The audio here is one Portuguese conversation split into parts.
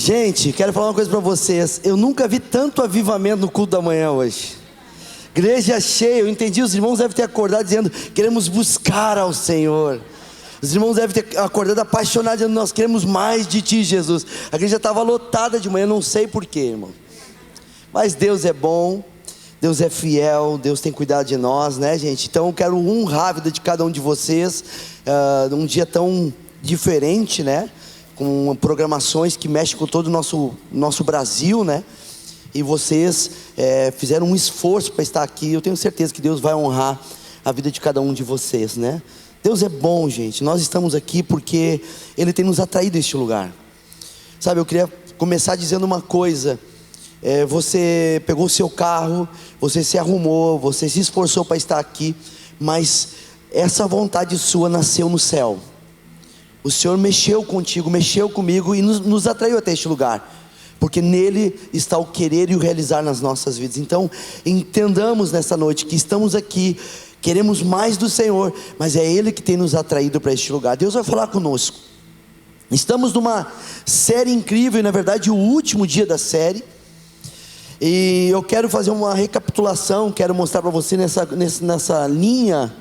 Gente, quero falar uma coisa para vocês. Eu nunca vi tanto avivamento no culto da manhã hoje. Igreja cheia, eu entendi, os irmãos devem ter acordado dizendo: queremos buscar ao Senhor. Os irmãos devem ter acordado apaixonados, dizendo: nós queremos mais de Ti, Jesus. A igreja estava lotada de manhã, não sei porquê, irmão. Mas Deus é bom, Deus é fiel, Deus tem cuidado de nós, né, gente? Então eu quero honrar a vida de cada um de vocês, num dia tão diferente, né? Com programações que mexem com todo o nosso Brasil, né? E vocês fizeram um esforço para estar aqui. Eu tenho certeza que Deus vai honrar a vida de cada um de vocês, né? Deus é bom, gente. Nós estamos aqui porque Ele tem nos atraído a este lugar. Sabe, eu queria começar dizendo uma coisa. Você pegou o seu carro, você se arrumou, você se esforçou para estar aqui, mas essa vontade sua nasceu no céu. O Senhor mexeu contigo, mexeu comigo e nos atraiu até este lugar, porque nele está o querer e o realizar nas nossas vidas. Então entendamos nessa noite que estamos aqui, queremos mais do Senhor, mas é Ele que tem nos atraído para este lugar. Deus vai falar conosco. Estamos numa série incrível, e na verdade o último dia da série. E eu quero fazer uma recapitulação, quero mostrar para você nessa linha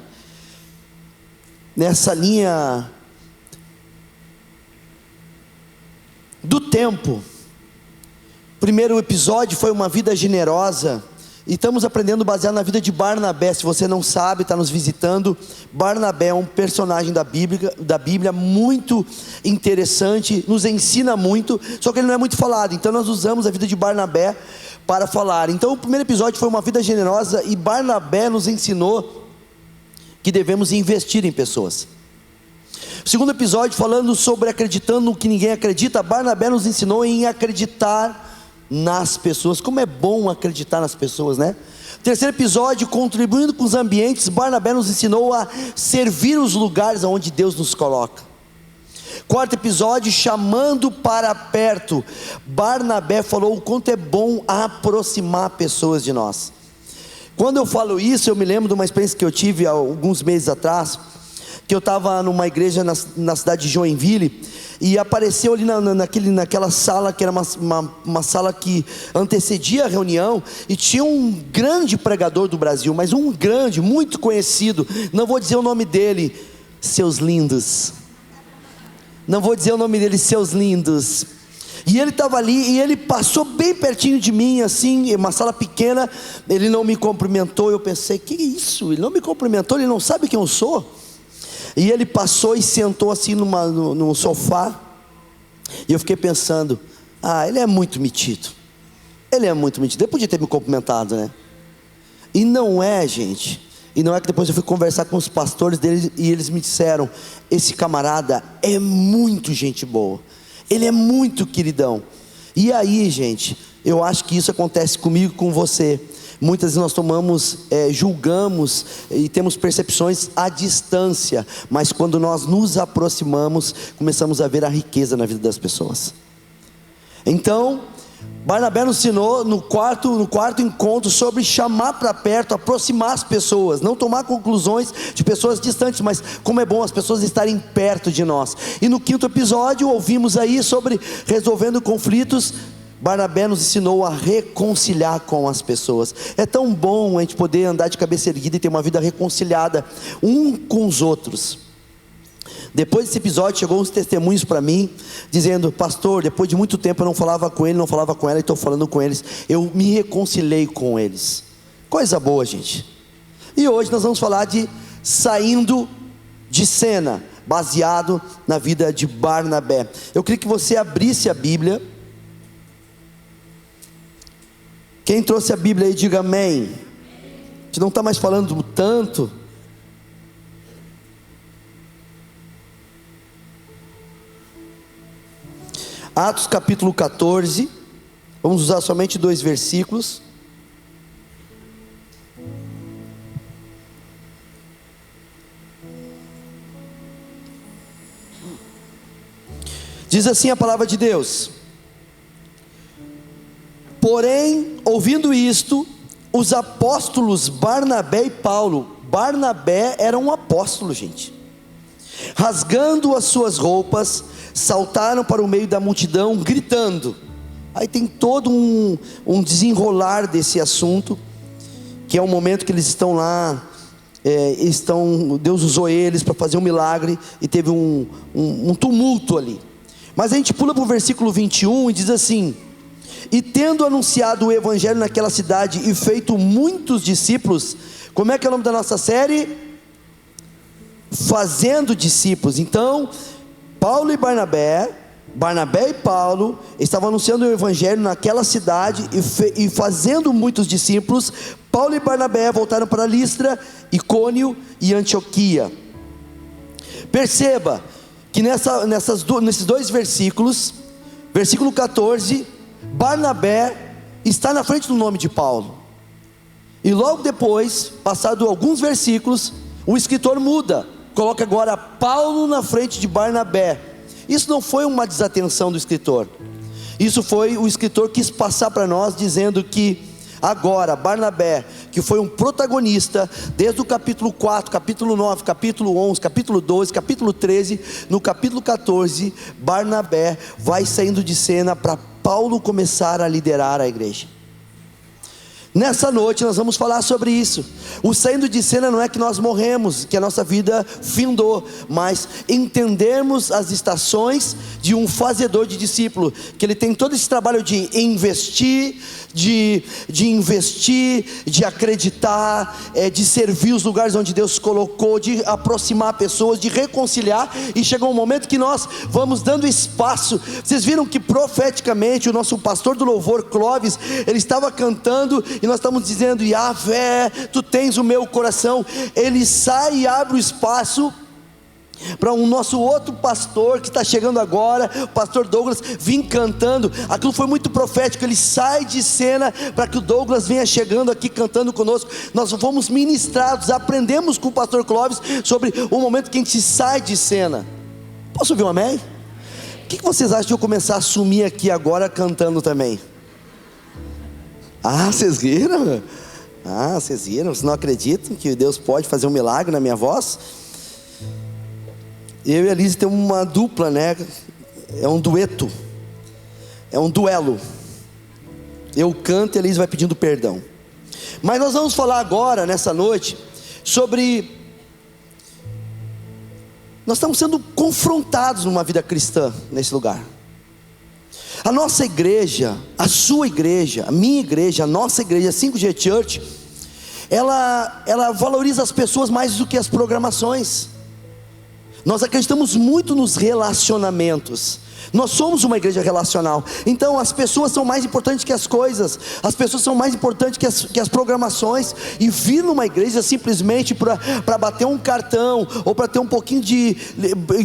do tempo. Primeiro episódio foi uma vida generosa, e estamos aprendendo baseado na vida de Barnabé. Se você não sabe, está nos visitando. Barnabé é um personagem da Bíblia muito interessante, nos ensina muito, só que ele não é muito falado, então nós usamos a vida de Barnabé para falar. Então o primeiro episódio foi uma vida generosa, e Barnabé nos ensinou que devemos investir em pessoas. O segundo episódio, falando sobre acreditando no que ninguém acredita, Barnabé nos ensinou em acreditar nas pessoas. Como é bom acreditar nas pessoas, né? Terceiro episódio, contribuindo com os ambientes, Barnabé nos ensinou a servir os lugares onde Deus nos coloca. Quarto episódio, chamando para perto, Barnabé falou o quanto é bom aproximar pessoas de nós. Quando eu falo isso, eu me lembro de uma experiência que eu tive há alguns meses atrás, que eu estava numa igreja na cidade de Joinville, e apareceu ali naquela sala, que era uma sala que antecedia a reunião, e tinha um grande pregador do Brasil, mas um grande, muito conhecido, não vou dizer o nome dele, seus lindos, não vou dizer o nome dele, seus lindos. E ele estava ali, e ele passou bem pertinho de mim, assim, uma sala pequena. Ele não me cumprimentou. Eu pensei: que isso? Ele não me cumprimentou, ele não sabe quem eu sou. E ele passou e sentou assim no sofá. E eu fiquei pensando: ele é muito metido. Ele é muito metido. Ele podia ter me cumprimentado, né? E não é, gente. E não é que depois eu fui conversar com os pastores deles, e eles me disseram: esse camarada é muito gente boa, ele é muito queridão. E aí, gente, eu acho que isso acontece comigo e com você. Muitas vezes nós julgamos e temos percepções à distância, mas quando nós nos aproximamos, começamos a ver a riqueza na vida das pessoas. Então Barnabé nos ensinou no quarto encontro sobre chamar para perto, aproximar as pessoas, não tomar conclusões de pessoas distantes, mas como é bom as pessoas estarem perto de nós. E no quinto episódio ouvimos aí sobre resolvendo conflitos. Barnabé nos ensinou a reconciliar com as pessoas. É tão bom a gente poder andar de cabeça erguida e ter uma vida reconciliada um com os outros. Depois desse episódio chegou uns testemunhos para mim, dizendo: pastor, depois de muito tempo eu não falava com ele, não falava com ela, e estou falando com eles, eu me reconciliei com eles. Coisa boa, gente. E hoje nós vamos falar de saindo de cena, baseado na vida de Barnabé. Eu queria que você abrisse a Bíblia. Quem trouxe a Bíblia aí, diga amém. A gente não está mais falando tanto. Atos capítulo 14, vamos usar somente 2 versículos. Diz assim a palavra de Deus: porém, ouvindo isto, os apóstolos Barnabé e Paulo. Barnabé era um apóstolo, gente. Rasgando as suas roupas, saltaram para o meio da multidão, gritando. Aí tem todo um desenrolar desse assunto, que é o momento que eles estão lá, Deus usou eles para fazer um milagre, e teve um tumulto ali. Mas a gente pula para o versículo 21 e diz assim: e tendo anunciado o evangelho naquela cidade e feito muitos discípulos. Como é que é o nome da nossa série? Fazendo discípulos. Então, Paulo e Barnabé e Paulo estavam anunciando o evangelho naquela cidade e fazendo muitos discípulos. Paulo e Barnabé voltaram para Listra, Icônio e Antioquia. Perceba que nesses dois versículos, versículo 14, Barnabé está na frente do nome de Paulo, e logo depois, passado alguns versículos, o escritor muda, coloca agora Paulo na frente de Barnabé. Isso não foi uma desatenção do escritor, isso foi o escritor quis passar para nós, dizendo que agora Barnabé, que foi um protagonista desde o capítulo 4, capítulo 9, capítulo 11, capítulo 12, capítulo 13, no capítulo 14, Barnabé vai saindo de cena para Paulo começar a liderar a igreja. Nessa noite nós vamos falar sobre isso. O saindo de cena não é que nós morremos, que a nossa vida findou, mas entendermos as estações de um fazedor de discípulo, que ele tem todo esse trabalho de investir, de acreditar, de servir os lugares onde Deus colocou, de aproximar pessoas, de reconciliar, e chegou um momento que nós vamos dando espaço. Vocês viram que profeticamente o nosso pastor do louvor, Clóvis, ele estava cantando, e nós estamos dizendo: Yahvé, tu tens o meu coração. Ele sai e abre o espaço para o nosso outro pastor que está chegando agora, o pastor Douglas, vir cantando. Aquilo foi muito profético. Ele sai de cena para que o Douglas venha chegando aqui cantando conosco. Nós fomos ministrados, aprendemos com o pastor Clóvis sobre o momento que a gente sai de cena. Posso ouvir um amém? O que vocês acham de eu começar a assumir aqui agora cantando também? Vocês viram? Vocês viram? Vocês não acreditam que Deus pode fazer um milagre na minha voz? Eu e a Liz temos uma dupla, né? É um dueto, é um duelo. Eu canto e a Liz vai pedindo perdão. Mas nós vamos falar agora, nessa noite, sobre... Nós estamos sendo confrontados numa vida cristã nesse lugar. A nossa igreja, a sua igreja, a minha igreja, a nossa igreja, a 5G Church, ela valoriza as pessoas mais do que as programações. Nós acreditamos muito nos relacionamentos. Nós somos uma igreja relacional. Então as pessoas são mais importantes que as coisas. As pessoas são mais importantes que as programações. E vir numa igreja simplesmente para bater um cartão, ou para ter um pouquinho de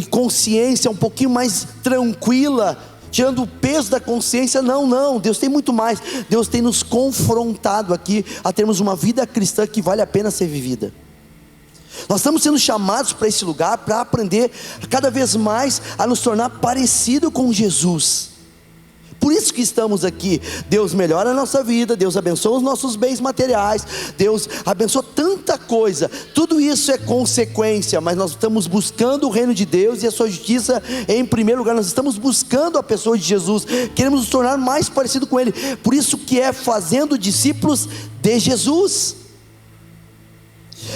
consciência, um pouquinho mais tranquila, tirando o peso da consciência, não, Deus tem muito mais. Deus tem nos confrontado aqui a termos uma vida cristã que vale a pena ser vivida. Nós estamos sendo chamados para esse lugar para aprender cada vez mais a nos tornar parecido com Jesus. Por isso que estamos aqui. Deus melhora a nossa vida, Deus abençoa os nossos bens materiais, Deus abençoa tanta coisa. Tudo isso é consequência, mas nós estamos buscando o reino de Deus e a sua justiça em primeiro lugar. Nós estamos buscando a pessoa de Jesus, queremos nos tornar mais parecido com Ele. Por isso que é fazendo discípulos de Jesus.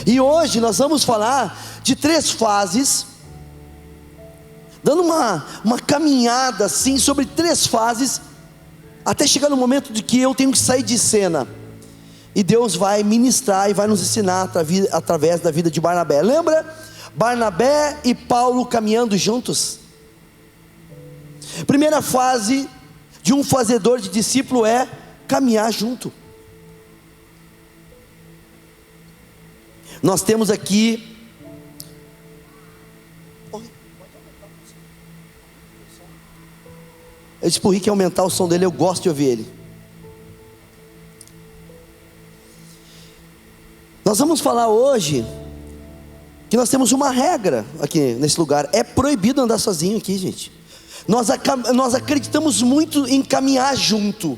E hoje nós vamos falar de 3 fases, dando uma caminhada assim sobre 3 fases, até chegar no momento de que eu tenho que sair de cena, e Deus vai ministrar e vai nos ensinar através da vida de Barnabé. Lembra? Barnabé e Paulo caminhando juntos. Primeira fase de um fazedor de discípulo é caminhar junto. Nós temos aqui eu disse para o Rick aumentar o som dele, eu gosto de ouvir ele. Nós vamos falar hoje que nós temos uma regra aqui nesse lugar: é proibido andar sozinho aqui, gente. Nós acreditamos muito em caminhar junto.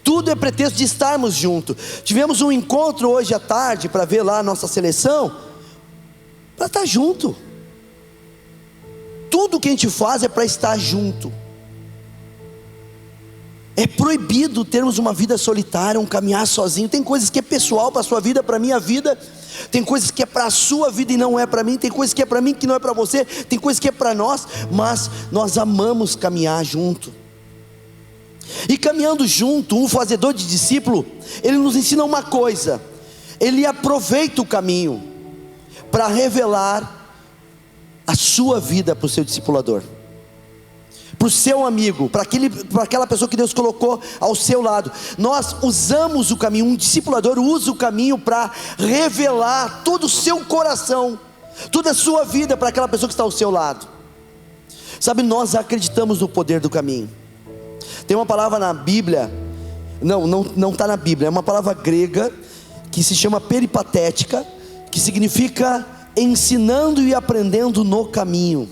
Tudo é pretexto de estarmos juntos. Tivemos um encontro hoje à tarde para ver lá a nossa seleção, para estar junto. tudo que a gente faz é para estar junto. É proibido termos uma vida solitária, um caminhar sozinho. Tem coisas que é pessoal para a sua vida, para a minha vida. Tem coisas que é para a sua vida e não é para mim. Tem coisas que é para mim que não é para você. Tem coisas que é para nós, mas nós amamos caminhar junto. E caminhando junto, um fazedor de discípulo, ele nos ensina uma coisa: ele aproveita o caminho para revelar a sua vida para o seu discipulador, para o seu amigo, para aquela pessoa que Deus colocou ao seu lado. Nós usamos o caminho, um discipulador usa o caminho para revelar todo o seu coração, toda a sua vida para aquela pessoa que está ao seu lado. Sabe, nós acreditamos no poder do caminho. Tem uma palavra na Bíblia, não está na Bíblia, é uma palavra grega que se chama peripatética, que significa ensinando e aprendendo no caminho.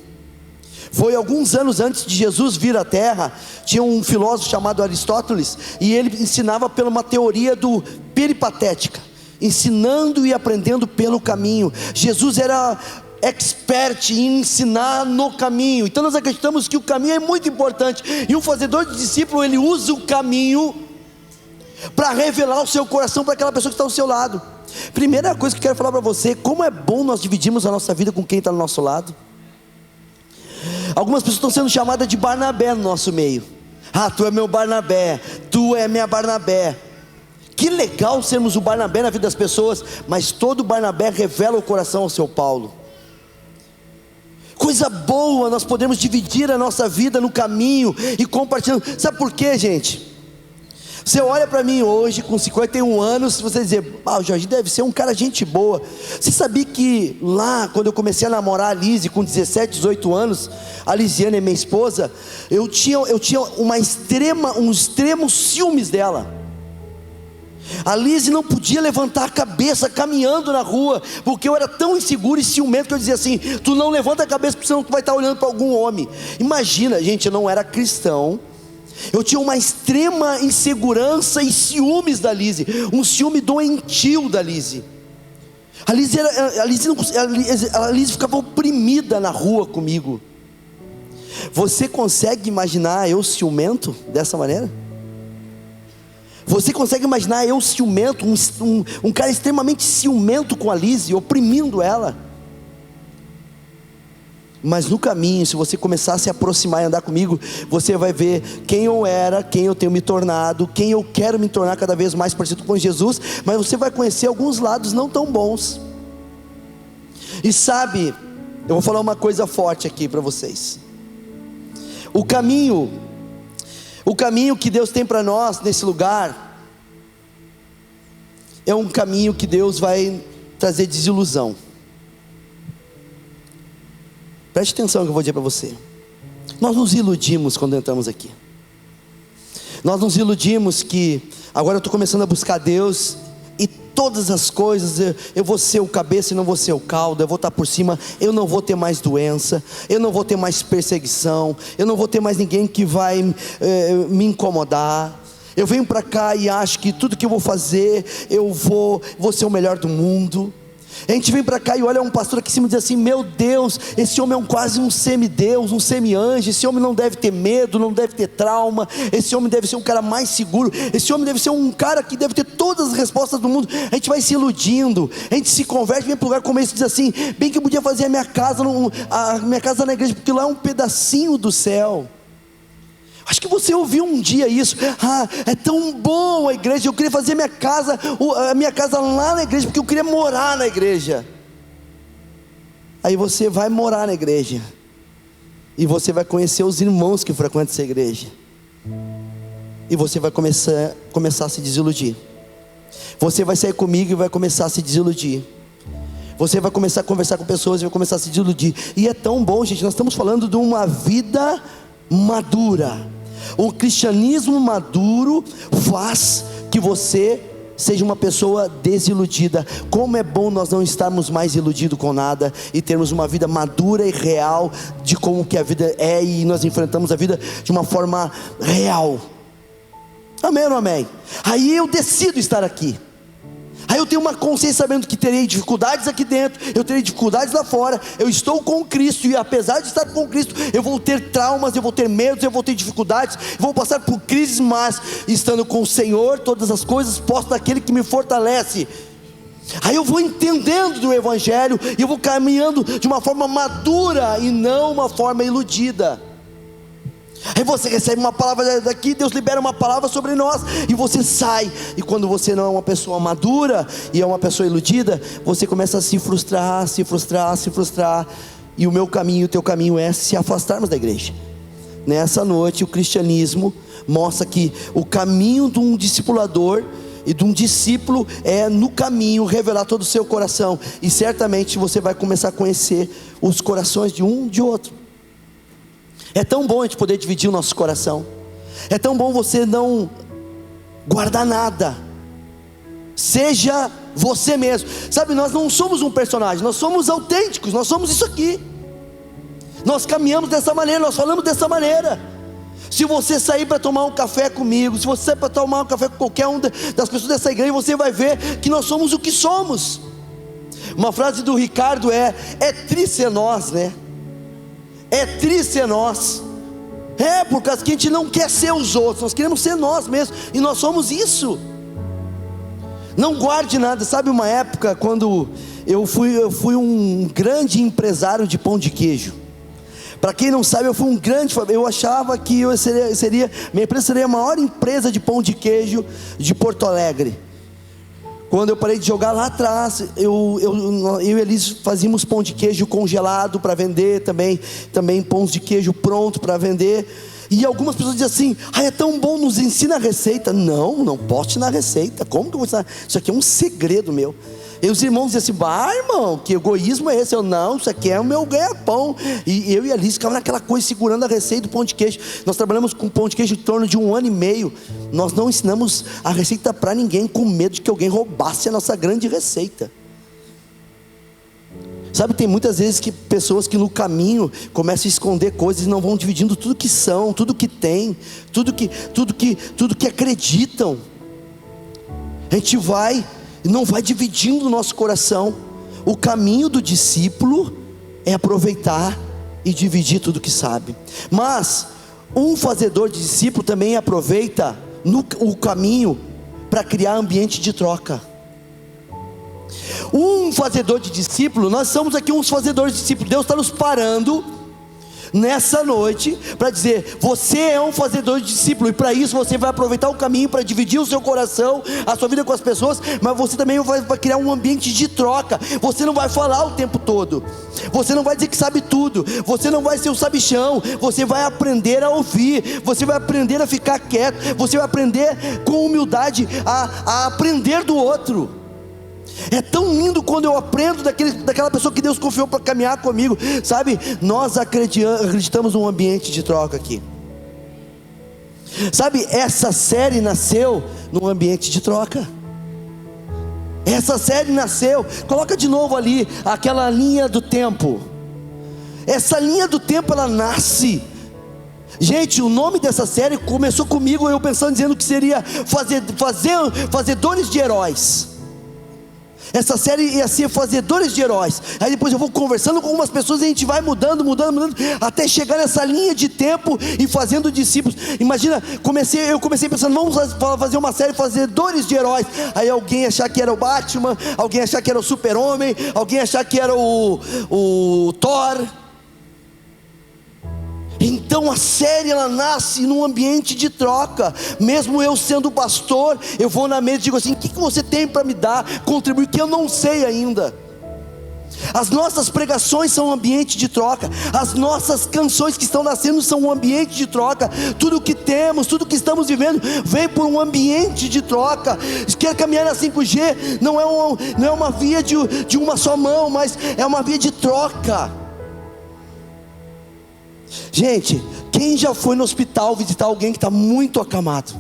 Foi alguns anos antes de Jesus vir à terra, tinha um filósofo chamado Aristóteles, e ele ensinava por uma teoria do peripatética, ensinando e aprendendo pelo caminho. Jesus era expert em ensinar no caminho. Então nós acreditamos que o caminho é muito importante, e um fazedor de discípulo, ele usa o caminho para revelar o seu coração para aquela pessoa que está ao seu lado. Primeira coisa que eu quero falar para você: como é bom nós dividirmos a nossa vida com quem está no nosso lado. Algumas pessoas estão sendo chamadas de Barnabé no nosso meio. Ah, tu é meu Barnabé, tu é minha Barnabé. Que legal sermos o Barnabé na vida das pessoas, mas todo Barnabé revela o coração ao seu Paulo. Coisa boa nós podemos dividir a nossa vida no caminho e compartilhando. Sabe por quê, gente? Você olha para mim hoje com 51 anos, você dizer: o Jorginho deve ser um cara gente boa. Você sabia que lá, quando eu comecei a namorar a Lise com 17, 18 anos, a Lisiane é minha esposa, eu tinha um extremo ciúmes dela. A Lise não podia levantar a cabeça caminhando na rua, porque eu era tão inseguro e ciumento que eu dizia assim: tu não levanta a cabeça porque senão tu vai estar olhando para algum homem. Imagina, gente, eu não era cristão, eu tinha uma extrema insegurança e ciúmes da Lise, um ciúme doentio da Lise. A Lise ficava oprimida na rua comigo. Você consegue imaginar eu ciumento dessa maneira? Você consegue imaginar eu ciumento, um cara extremamente ciumento com a Lise, oprimindo ela? Mas no caminho, se você começar a se aproximar e andar comigo, você vai ver quem eu era, quem eu tenho me tornado, quem eu quero me tornar cada vez mais parecido com Jesus. Mas você vai conhecer alguns lados não tão bons. E sabe, eu vou falar uma coisa forte aqui para vocês. O caminho que Deus tem para nós nesse lugar é um caminho que Deus vai trazer desilusão. Preste atenção no que eu vou dizer para você. Nós nos iludimos quando entramos aqui. Nós nos iludimos que agora eu estou começando a buscar Deus, e todas as coisas, eu vou ser o cabeça e não vou ser o cauda, eu vou estar por cima, eu não vou ter mais doença, eu não vou ter mais perseguição, eu não vou ter mais ninguém que vai me incomodar. Eu venho para cá e acho que tudo que eu vou fazer, eu vou ser o melhor do mundo. A gente vem para cá e olha um pastor aqui em cima e diz assim: meu Deus, esse homem é quase um semideus, um semi-anjo. Esse homem não deve ter medo, não deve ter trauma. Esse homem deve ser um cara mais seguro. Esse homem deve ser um cara que deve ter todas as respostas do mundo. A gente vai se iludindo, a gente se converte, vem para um lugar como esse e diz assim: bem que eu podia fazer a minha casa na igreja, porque lá é um pedacinho do céu. Acho que você ouviu um dia isso: é tão bom a igreja, eu queria fazer a minha casa lá na igreja, porque eu queria morar na igreja. Aí você vai morar na igreja, e você vai conhecer os irmãos que frequentam essa igreja, e você vai começar a se desiludir. Você vai sair comigo e vai começar a se desiludir. Você vai começar a conversar com pessoas e vai começar a se desiludir. E é tão bom, gente, nós estamos falando de uma vida madura. O cristianismo maduro faz que você seja uma pessoa desiludida. Como é bom nós não estarmos mais iludidos com nada e termos uma vida madura e real de como que a vida é, e nós enfrentamos a vida de uma forma real. Amém ou não amém? Aí eu decido estar aqui. Aí Aí eu tenho uma consciência sabendo que terei dificuldades aqui dentro, eu terei dificuldades lá fora. Eu estou com Cristo, e apesar de estar com Cristo, eu vou ter traumas, eu vou ter medos, eu vou ter dificuldades, vou passar por crises, mas estando com o Senhor, todas as coisas posso daquele que me fortalece. Aí eu vou entendendo do Evangelho, e eu vou caminhando de uma forma madura, e não uma forma iludida. Aí você recebe uma palavra daqui, Deus libera uma palavra sobre nós, e você sai. E quando você não é uma pessoa madura, e é uma pessoa iludida, você começa a se frustrar, se frustrar, se frustrar. E o meu caminho, o teu caminho é se afastarmos da igreja. Nessa noite o cristianismo mostra que o caminho de um discipulador e de um discípulo é no caminho revelar todo o seu coração. E certamente você vai começar a conhecer os corações de um de outro. É tão bom a gente poder dividir o nosso coração. É tão bom você não guardar nada. Seja você mesmo. Sabe, nós não somos um personagem, nós somos autênticos, nós somos isso aqui. Nós caminhamos dessa maneira, nós falamos dessa maneira. Se você sair para tomar um café comigo, se você sair para tomar um café com qualquer um das pessoas dessa igreja, você vai ver que nós somos o que somos. Uma frase do Ricardo é triste ser nós, né? É triste ser nós. Por causa que a gente não quer ser os outros, nós queremos ser nós mesmos, e nós somos isso. Não guarde nada. Sabe uma época quando eu fui um grande empresário de pão de queijo. Para quem não sabe, eu achava que minha empresa seria a maior empresa de pão de queijo de Porto Alegre. Quando eu parei de jogar lá atrás, eu e eles fazíamos pão de queijo congelado para vender, também pães de queijo pronto para vender. E algumas pessoas dizem assim: é tão bom, nos ensina a receita. Não posso te dar receita, como que eu vou ensinar? Isso aqui é um segredo meu. E os irmãos diziam assim: irmão, que egoísmo é esse? Não, isso aqui é o meu ganha-pão. E eu e a Alice ficavam naquela coisa, segurando a receita do pão de queijo. Nós trabalhamos com pão de queijo em torno de 1 ano e meio. Nós não ensinamos a receita para ninguém, com medo de que alguém roubasse a nossa grande receita. Sabe, tem muitas vezes que pessoas que no caminho começam a esconder coisas e não vão dividindo tudo que são, tudo que tem, tudo que acreditam. A gente não vai dividindo o nosso coração. O caminho do discípulo é aproveitar e dividir tudo que sabe. Mas um fazedor de discípulo também aproveita o caminho para criar ambiente de troca. Um fazedor de discípulo, nós somos aqui uns fazedores de discípulo. Deus está nos parando nessa noite para dizer: você é um fazedor de discípulo, e para isso você vai aproveitar o caminho para dividir o seu coração, a sua vida com as pessoas, mas você também vai criar um ambiente de troca. Você não vai falar o tempo todo, você não vai dizer que sabe tudo, você não vai ser o sabichão, você vai aprender a ouvir, você vai aprender a ficar quieto, você vai aprender com humildade a aprender do outro. É tão lindo quando eu aprendo daquela pessoa que Deus confiou para caminhar comigo. Sabe, nós acreditamos num ambiente de troca aqui. Sabe, essa série nasceu num ambiente de troca. Essa série nasceu, coloca de novo ali aquela linha do tempo. Essa linha do tempo, ela nasce. Gente, o nome dessa série começou comigo, eu pensando, dizendo que seria Fazedores de Heróis. Essa série ia ser Fazedores de Heróis. Aí depois eu vou conversando com algumas pessoas e a gente vai mudando, até chegar nessa linha de tempo e fazendo discípulos. Imagina, eu comecei pensando: vamos fazer uma série Fazedores de Heróis. Aí alguém achar que era o Batman, alguém achar que era o Super-Homem, alguém achar que era o Thor. Então a série, ela nasce num ambiente de troca. Mesmo eu sendo pastor, eu vou na mesa e digo assim: o que você tem para me dar, contribuir, que eu não sei ainda. As nossas pregações são um ambiente de troca. As nossas canções que estão nascendo são um ambiente de troca. Tudo que temos, tudo que estamos vivendo vem por um ambiente de troca. Quer caminhar na 5G, não é uma via de uma só mão, mas é uma via de troca. Gente, quem já foi no hospital visitar alguém que está muito acamado,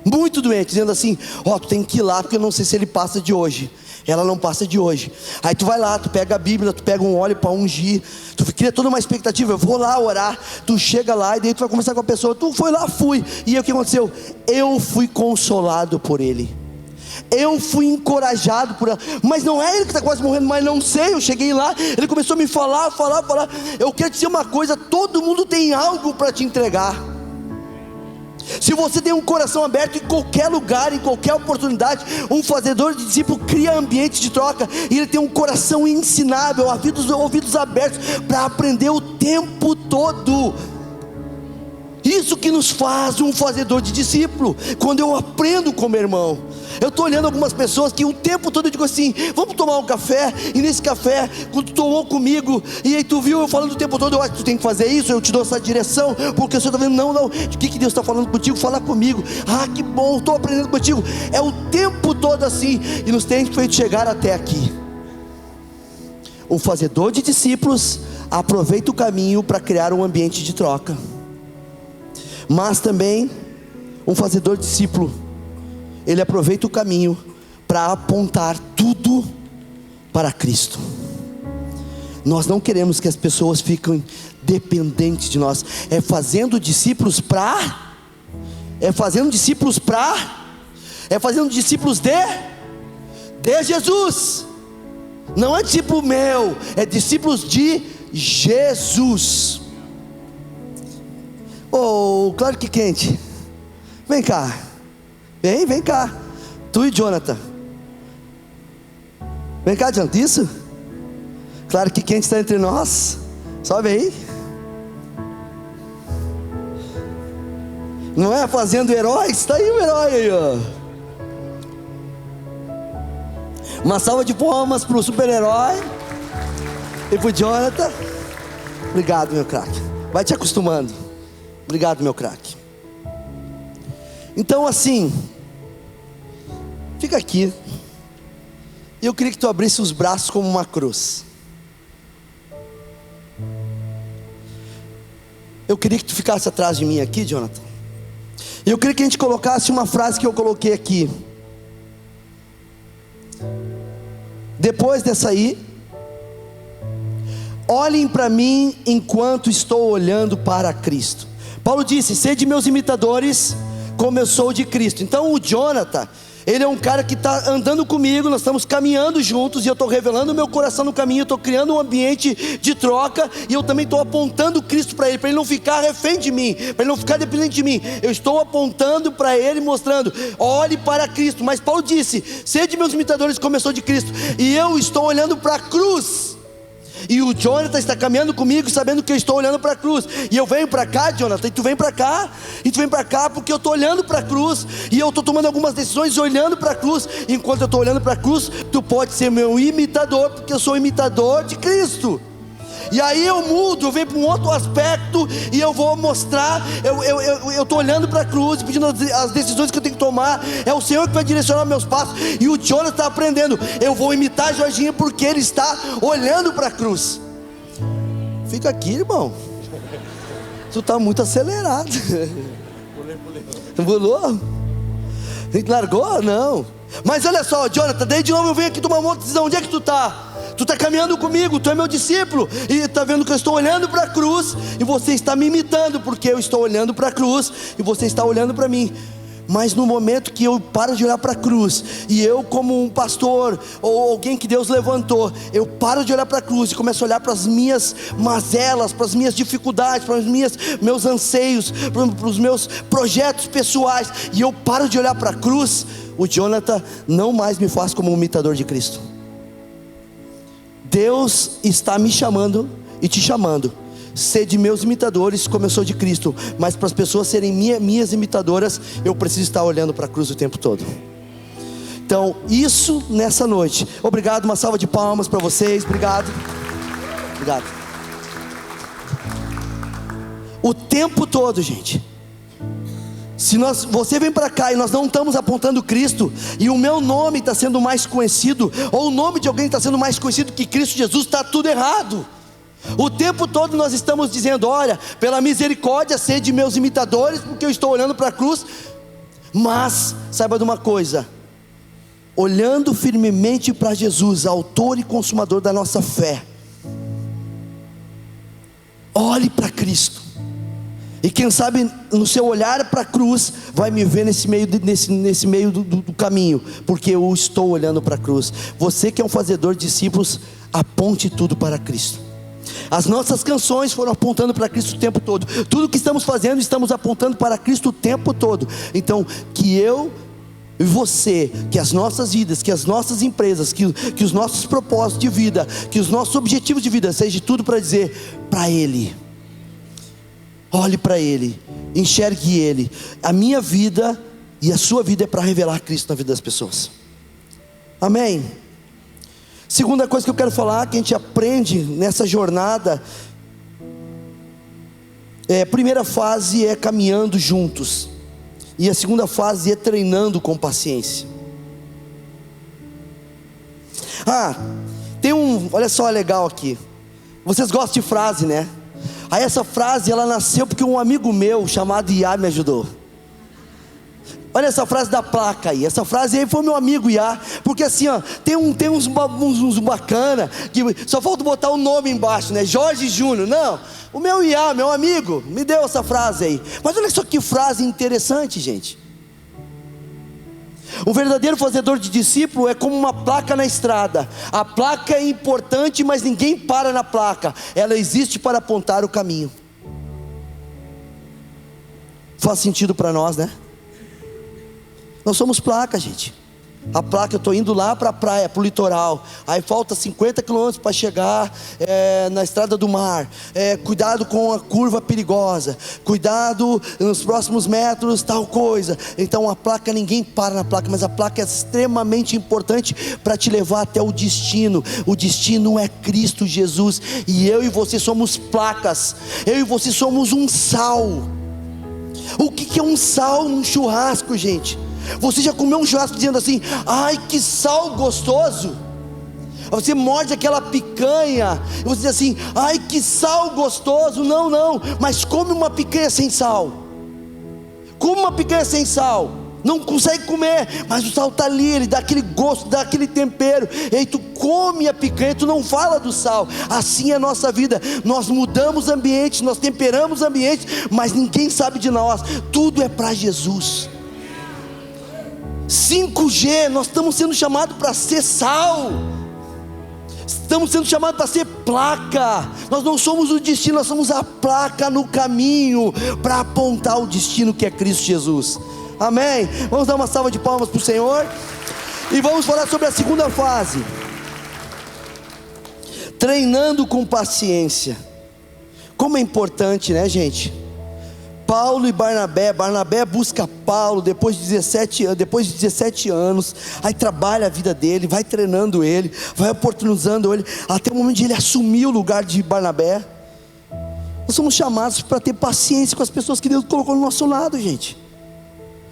muito doente, dizendo assim: tu tem que ir lá, porque eu não sei se ele passa de hoje, ela não passa de hoje. Aí tu vai lá, tu pega a Bíblia, tu pega um óleo para ungir, tu cria toda uma expectativa: eu vou lá orar. Tu chega lá e daí tu vai conversar com a pessoa: tu foi lá? Fui. E aí o que aconteceu? Eu fui consolado por ele. Eu fui encorajado por ela. Mas não é ele que está quase morrendo, mas não sei. Eu cheguei lá, ele começou a me falar. Eu quero te dizer uma coisa: todo mundo tem algo para te entregar. Se você tem um coração aberto, em qualquer lugar, em qualquer oportunidade, um fazedor de discípulo cria ambiente de troca, e ele tem um coração ensinável, ouvidos abertos para aprender o tempo todo. Isso que nos faz um fazedor de discípulo. Quando eu aprendo com meu irmão, eu estou olhando algumas pessoas que o tempo todo eu digo assim: vamos tomar um café. E nesse café, quando tu tomou comigo, e aí tu viu eu falando o tempo todo: eu acho que tu tem que fazer isso, eu te dou essa direção, porque o Senhor está vendo, não, o que Deus está falando contigo? Fala comigo. Ah, que bom, estou aprendendo contigo. É o tempo todo assim, e nos tem feito chegar até aqui. Um fazedor de discípulos aproveita o caminho para criar um ambiente de troca. Mas também um fazedor discípulo, ele aproveita o caminho para apontar tudo para Cristo. Nós não queremos que as pessoas fiquem dependentes de nós. É fazendo discípulos de Jesus. Não é discípulo meu, é discípulos de Jesus. Oh, Clark Kent, vem cá. Vem cá. Tu e Jonathan. Vem cá, Jonathan. Isso? Clark Kent está entre nós. Sobe aí. Não é fazendo heróis? Está aí o herói aí, ó. Uma salva de palmas para o super-herói e para o Jonathan. Obrigado, meu craque. Vai te acostumando. Obrigado, meu craque. Então assim, fica aqui. Eu queria que tu abrisse os braços como uma cruz. Eu queria que tu ficasse atrás de mim aqui, Jonathan. Eu queria que a gente colocasse uma frase que eu coloquei aqui. Depois dessa aí: olhem para mim enquanto estou olhando para Cristo. Paulo disse: sede meus imitadores, como eu sou de Cristo. Então o Jonathan, ele é um cara que está andando comigo, nós estamos caminhando juntos, e eu estou revelando o meu coração no caminho, eu estou criando um ambiente de troca, e eu também estou apontando Cristo para ele não ficar refém de mim, para ele não ficar dependente de mim. Eu estou apontando para ele, mostrando: olhe para Cristo. Mas Paulo disse: sede meus imitadores, como eu sou de Cristo. E eu estou olhando para a cruz. E o Jonathan está caminhando comigo, sabendo que eu estou olhando para a cruz. E eu venho para cá, Jonathan, e tu vem para cá. E tu vem para cá porque eu estou olhando para a cruz. E eu estou tomando algumas decisões olhando para a cruz. Enquanto eu estou olhando para a cruz, tu pode ser meu imitador, porque eu sou imitador de Cristo. E aí eu mudo, eu venho para um outro aspecto, e eu vou mostrar. Eu estou olhando para a cruz, pedindo as decisões que eu tenho que tomar. É o Senhor que vai direcionar meus passos. E o Jonathan está aprendendo: eu vou imitar a Jorginho, porque ele está olhando para a cruz. Fica aqui, irmão. Tu está muito acelerado. Pulou? Largou? Não. Mas olha só, Jonathan, daí de novo eu venho aqui tomar uma outra decisão. Onde é que tu está? Tu está caminhando comigo, tu é meu discípulo, e está vendo que eu estou olhando para a cruz, e você está me imitando, porque eu estou olhando para a cruz, e você está olhando para mim. Mas no momento que eu paro de olhar para a cruz, e eu, como um pastor, ou alguém que Deus levantou, eu paro de olhar para a cruz e começo a olhar para as minhas mazelas, para as minhas dificuldades, para os meus anseios, para os meus projetos pessoais, e eu paro de olhar para a cruz, o Jonathan não mais me faz como um imitador de Cristo. Deus está me chamando e te chamando: sede meus imitadores, como eu sou de Cristo. Mas para as pessoas serem minhas imitadoras, eu preciso estar olhando para a cruz o tempo todo. Então, isso nessa noite. Obrigado, uma salva de palmas para vocês. Obrigado. O tempo todo, gente. Se você vem para cá e nós não estamos apontando Cristo, e o meu nome está sendo mais conhecido, ou o nome de alguém está sendo mais conhecido que Cristo Jesus, está tudo errado. O tempo todo nós estamos dizendo: olha, pela misericórdia, sede meus imitadores, porque eu estou olhando para a cruz. Mas saiba de uma coisa: olhando firmemente para Jesus, autor e consumador da nossa fé, olhe para Cristo. E quem sabe no seu olhar para a cruz vai me ver nesse meio do caminho, porque eu estou olhando para a cruz. Você que é um fazedor de discípulos, aponte tudo para Cristo. As nossas canções foram apontando para Cristo o tempo todo. Tudo que estamos fazendo, estamos apontando para Cristo o tempo todo. Então, que eu e você, que as nossas vidas, que as nossas empresas, que os nossos propósitos de vida, que os nossos objetivos de vida, seja tudo para dizer para Ele. Olhe para Ele, enxergue Ele. A minha vida e a sua vida é para revelar Cristo na vida das pessoas. Amém? Segunda coisa que eu quero falar, que a gente aprende nessa jornada, a primeira fase é caminhando juntos, e a segunda fase é treinando com paciência. Olha só legal aqui, vocês gostam de frase, né? Aí essa frase, ela nasceu porque um amigo meu, chamado Iá, me ajudou. Olha essa frase da placa aí. Essa frase aí foi meu amigo Iá. Porque assim, ó, tem uns bacana, que só falta botar o nome embaixo, né? Jorge Júnior. Não, o meu Iá, meu amigo, me deu essa frase aí. Mas olha só que frase interessante, gente. Um verdadeiro fazedor de discípulo é como uma placa na estrada. A placa é importante, mas ninguém para na placa. Ela existe para apontar o caminho. Faz sentido para nós, né? Nós somos placa, gente. A placa, eu estou indo lá para a praia, para o litoral. Aí falta 50 quilômetros para chegar na estrada do mar. Cuidado com a curva perigosa. Cuidado nos próximos metros, tal coisa. Então a placa, ninguém para na placa, mas a placa é extremamente importante para te levar até o destino. O destino é Cristo Jesus. E eu e você somos placas. Eu e você somos um sal. O que é um sal num churrasco, gente? Você já comeu um churrasco dizendo assim: ai, que sal gostoso? Você morde aquela picanha e você diz assim: ai, que sal gostoso. Não, mas come uma picanha sem sal. Come uma picanha sem sal. Não consegue comer, mas o sal está ali, ele dá aquele gosto, dá aquele tempero. E aí tu come a picanha, tu não fala do sal. Assim é a nossa vida. Nós mudamos ambientes, nós temperamos ambientes, mas ninguém sabe de nós. Tudo é para Jesus. 5G, nós estamos sendo chamados para ser sal. Estamos sendo chamados para ser placa. Nós não somos o destino, nós somos a placa no caminho para apontar o destino que é Cristo Jesus. Amém? Vamos dar uma salva de palmas para o Senhor. E vamos falar sobre a segunda fase. Treinando com paciência. Como é importante, né, gente? Paulo e Barnabé busca Paulo depois de 17 anos, aí trabalha a vida dele, vai treinando ele, vai oportunizando ele, até o momento de ele assumir o lugar de Barnabé. Nós somos chamados para ter paciência com as pessoas que Deus colocou no nosso lado, gente.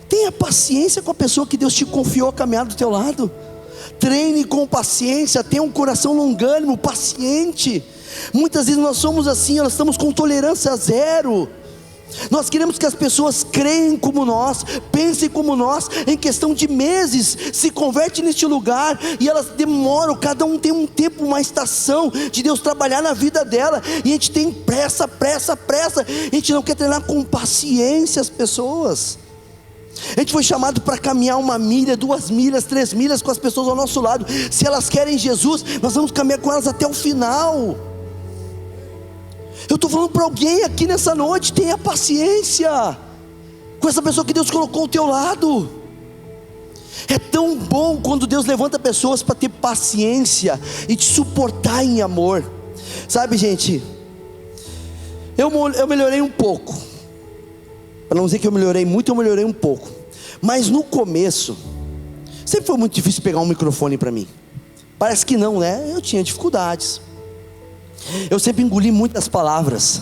Tenha paciência com a pessoa que Deus te confiou a caminhar do teu lado. Treine com paciência, tenha um coração longânimo, paciente. Muitas vezes nós somos assim, nós estamos com tolerância zero. Nós queremos que as pessoas creiam como nós, pensem como nós. Em questão de meses se converte neste lugar, e elas demoram, cada um tem um tempo, uma estação de Deus trabalhar na vida dela, e a gente tem pressa. A gente não quer treinar com paciência as pessoas. A gente foi chamado para caminhar 1 milha, 2 milhas, 3 milhas com as pessoas ao nosso lado. Se elas querem Jesus, nós vamos caminhar com elas até o final. Eu estou falando para alguém aqui nessa noite: tenha paciência com essa pessoa que Deus colocou ao teu lado. É tão bom quando Deus levanta pessoas para ter paciência e te suportar em amor. Sabe, gente, eu melhorei um pouco. Para não dizer que eu melhorei muito, eu melhorei um pouco. Mas no começo sempre foi muito difícil pegar um microfone para mim. Parece que não, né? Eu tinha dificuldades. Eu sempre engoli muitas palavras.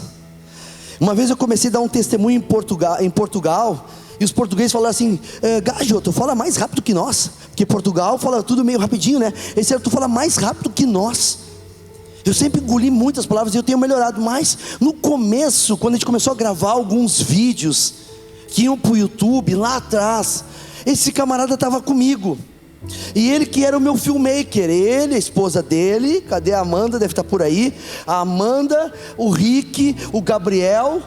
Uma vez eu comecei a dar um testemunho em Portugal, e os portugueses falaram assim: Gajo, tu fala mais rápido que nós. Porque Portugal fala tudo meio rapidinho, né? Eles disseram: tu fala mais rápido que nós. Eu sempre engoli muitas palavras e eu tenho melhorado. Mas no começo, quando a gente começou a gravar alguns vídeos que iam para o YouTube, lá atrás, esse camarada estava comigo. E ele que era o meu filmmaker, ele, a esposa dele, cadê a Amanda? Deve estar por aí. A Amanda, o Rick, o Gabriel.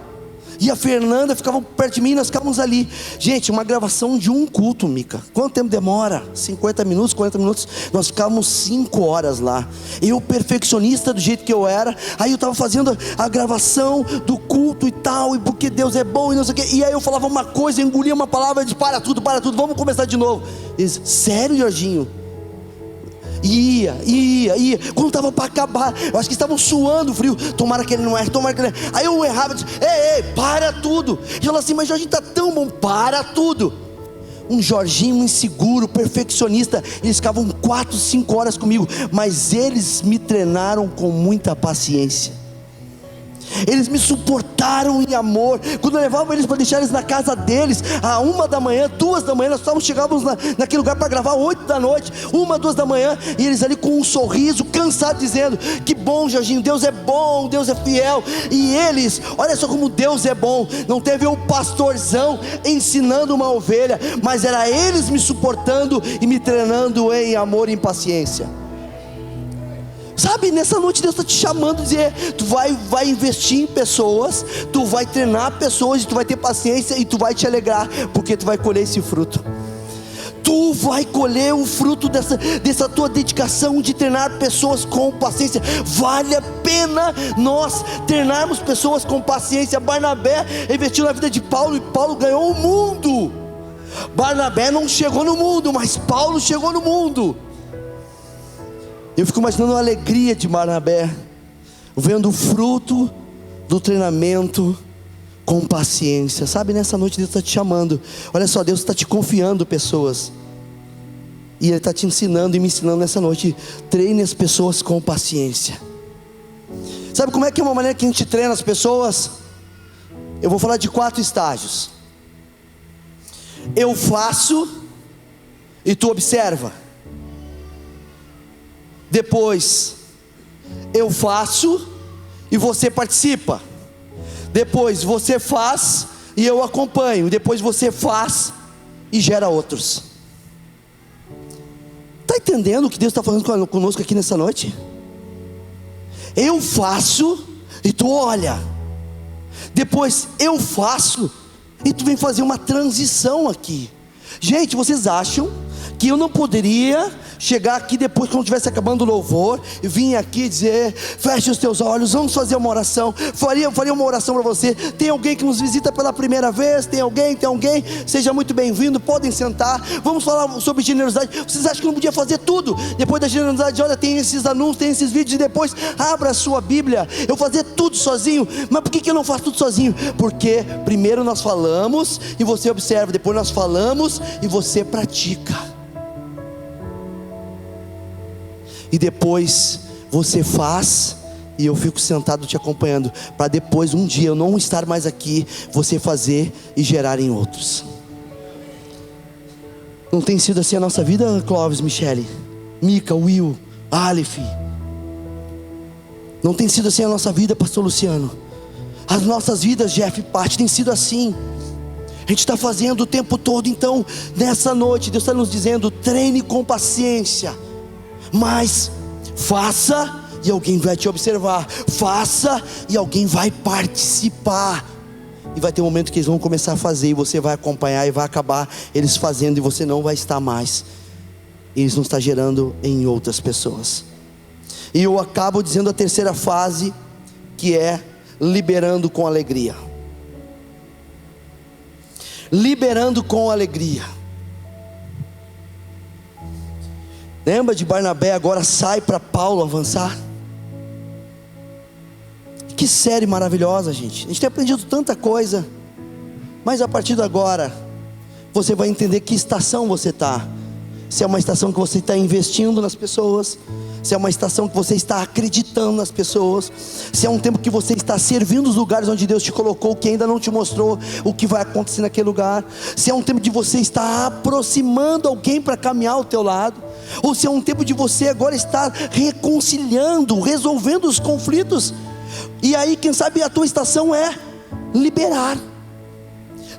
e a Fernanda ficavam perto de mim, nós ficávamos ali. Gente, uma gravação de um culto, Mica, quanto tempo demora? 50 minutos, 40 minutos, nós ficávamos 5 horas lá. Eu, perfeccionista do jeito que eu era, aí eu estava fazendo a gravação do culto e tal, e porque Deus é bom e não sei o que, e aí eu falava uma coisa, eu engolia uma palavra, eu disse, para tudo, vamos começar de novo. Eles, sério, Jorginho? Ia, quando estava para acabar, eu acho que estavam suando frio, tomara que ele não erre, aí eu errava, disse, ei, para tudo, e ela assim, mas Jorginho está tão bom, para tudo. Um Jorginho inseguro, perfeccionista, eles ficavam 4, 5 horas comigo, mas eles me treinaram com muita paciência. Eles me suportaram em amor. Quando eu levava eles para deixar eles na casa deles, à 1 da manhã, 2 da manhã, nós chegávamos naquele lugar para gravar 8 da noite, 1, 2 da manhã, e eles ali com um sorriso, cansados, dizendo, que bom Jorginho, Deus é bom, Deus é fiel. E eles, olha só como Deus é bom, não teve um pastorzão ensinando uma ovelha, mas era eles me suportando e me treinando em amor e em paciência. Sabe, nessa noite Deus está te chamando a dizer, tu vai investir em pessoas, tu vai treinar pessoas, e tu vai ter paciência, e tu vai te alegrar, porque tu vai colher esse fruto. Tu vai colher o fruto dessa tua dedicação de treinar pessoas com paciência. Vale a pena nós treinarmos pessoas com paciência. Barnabé investiu na vida de Paulo, e Paulo ganhou o mundo. Barnabé não chegou no mundo, mas Paulo chegou no mundo. Eu fico imaginando a alegria de Barnabé, vendo o fruto do treinamento com paciência. Sabe, nessa noite Deus está te chamando. Olha só, Deus está te confiando pessoas, e Ele está te ensinando e me ensinando nessa noite. Treine as pessoas com paciência. Sabe como é que é uma maneira que a gente treina as pessoas? Eu vou falar de 4 estágios. Eu faço e tu observa. Depois eu faço e você participa. Depois você faz e eu acompanho. Depois você faz e gera outros. Está entendendo o que Deus está falando conosco aqui nessa noite? Eu faço e tu olha. Depois eu faço e tu vem fazer uma transição aqui. Gente, vocês acham que eu não poderia chegar aqui depois, quando estivesse acabando o louvor, e vim aqui dizer, feche os teus olhos, vamos fazer uma oração, faria uma oração para você. Tem alguém que nos visita pela primeira vez? Tem alguém? Seja muito bem-vindo, podem sentar. Vamos falar sobre generosidade. Vocês acham que eu não podia fazer tudo? Depois da generosidade, olha, tem esses anúncios, tem esses vídeos, e depois abra a sua Bíblia. Eu fazer tudo sozinho. Mas por que eu não faço tudo sozinho? Porque primeiro nós falamos e você observa, depois nós falamos e você pratica, e depois você faz e eu fico sentado te acompanhando, para depois um dia eu não estar mais aqui, você fazer e gerar em outros. Não tem sido assim a nossa vida, Clóvis, Michele, Mica, Will, Aleph? Não tem sido assim a nossa vida, pastor Luciano? As nossas vidas, Jeff e Paty, tem sido assim. A gente está fazendo o tempo todo. Então nessa noite Deus está nos dizendo, treine com paciência, mas faça e alguém vai te observar. Faça e alguém vai participar. E vai ter um momento que eles vão começar a fazer, e você vai acompanhar, e vai acabar eles fazendo, e você não vai estar mais. Eles vão estar gerando em outras pessoas. E eu acabo dizendo a terceira fase, que é liberando com alegria. Liberando com alegria. Lembra de Barnabé, agora sai para Paulo avançar. Que série maravilhosa, gente. A gente tem aprendido tanta coisa, mas a partir de agora você vai entender que estação você está. Se é uma estação que você está investindo nas pessoas, se é uma estação que você está acreditando nas pessoas, se é um tempo que você está servindo os lugares onde Deus te colocou, que ainda não te mostrou o que vai acontecer naquele lugar, se é um tempo de você estar aproximando alguém para caminhar ao teu lado, ou se é um tempo de você agora estar reconciliando, resolvendo os conflitos. E aí, quem sabe a tua estação é liberar,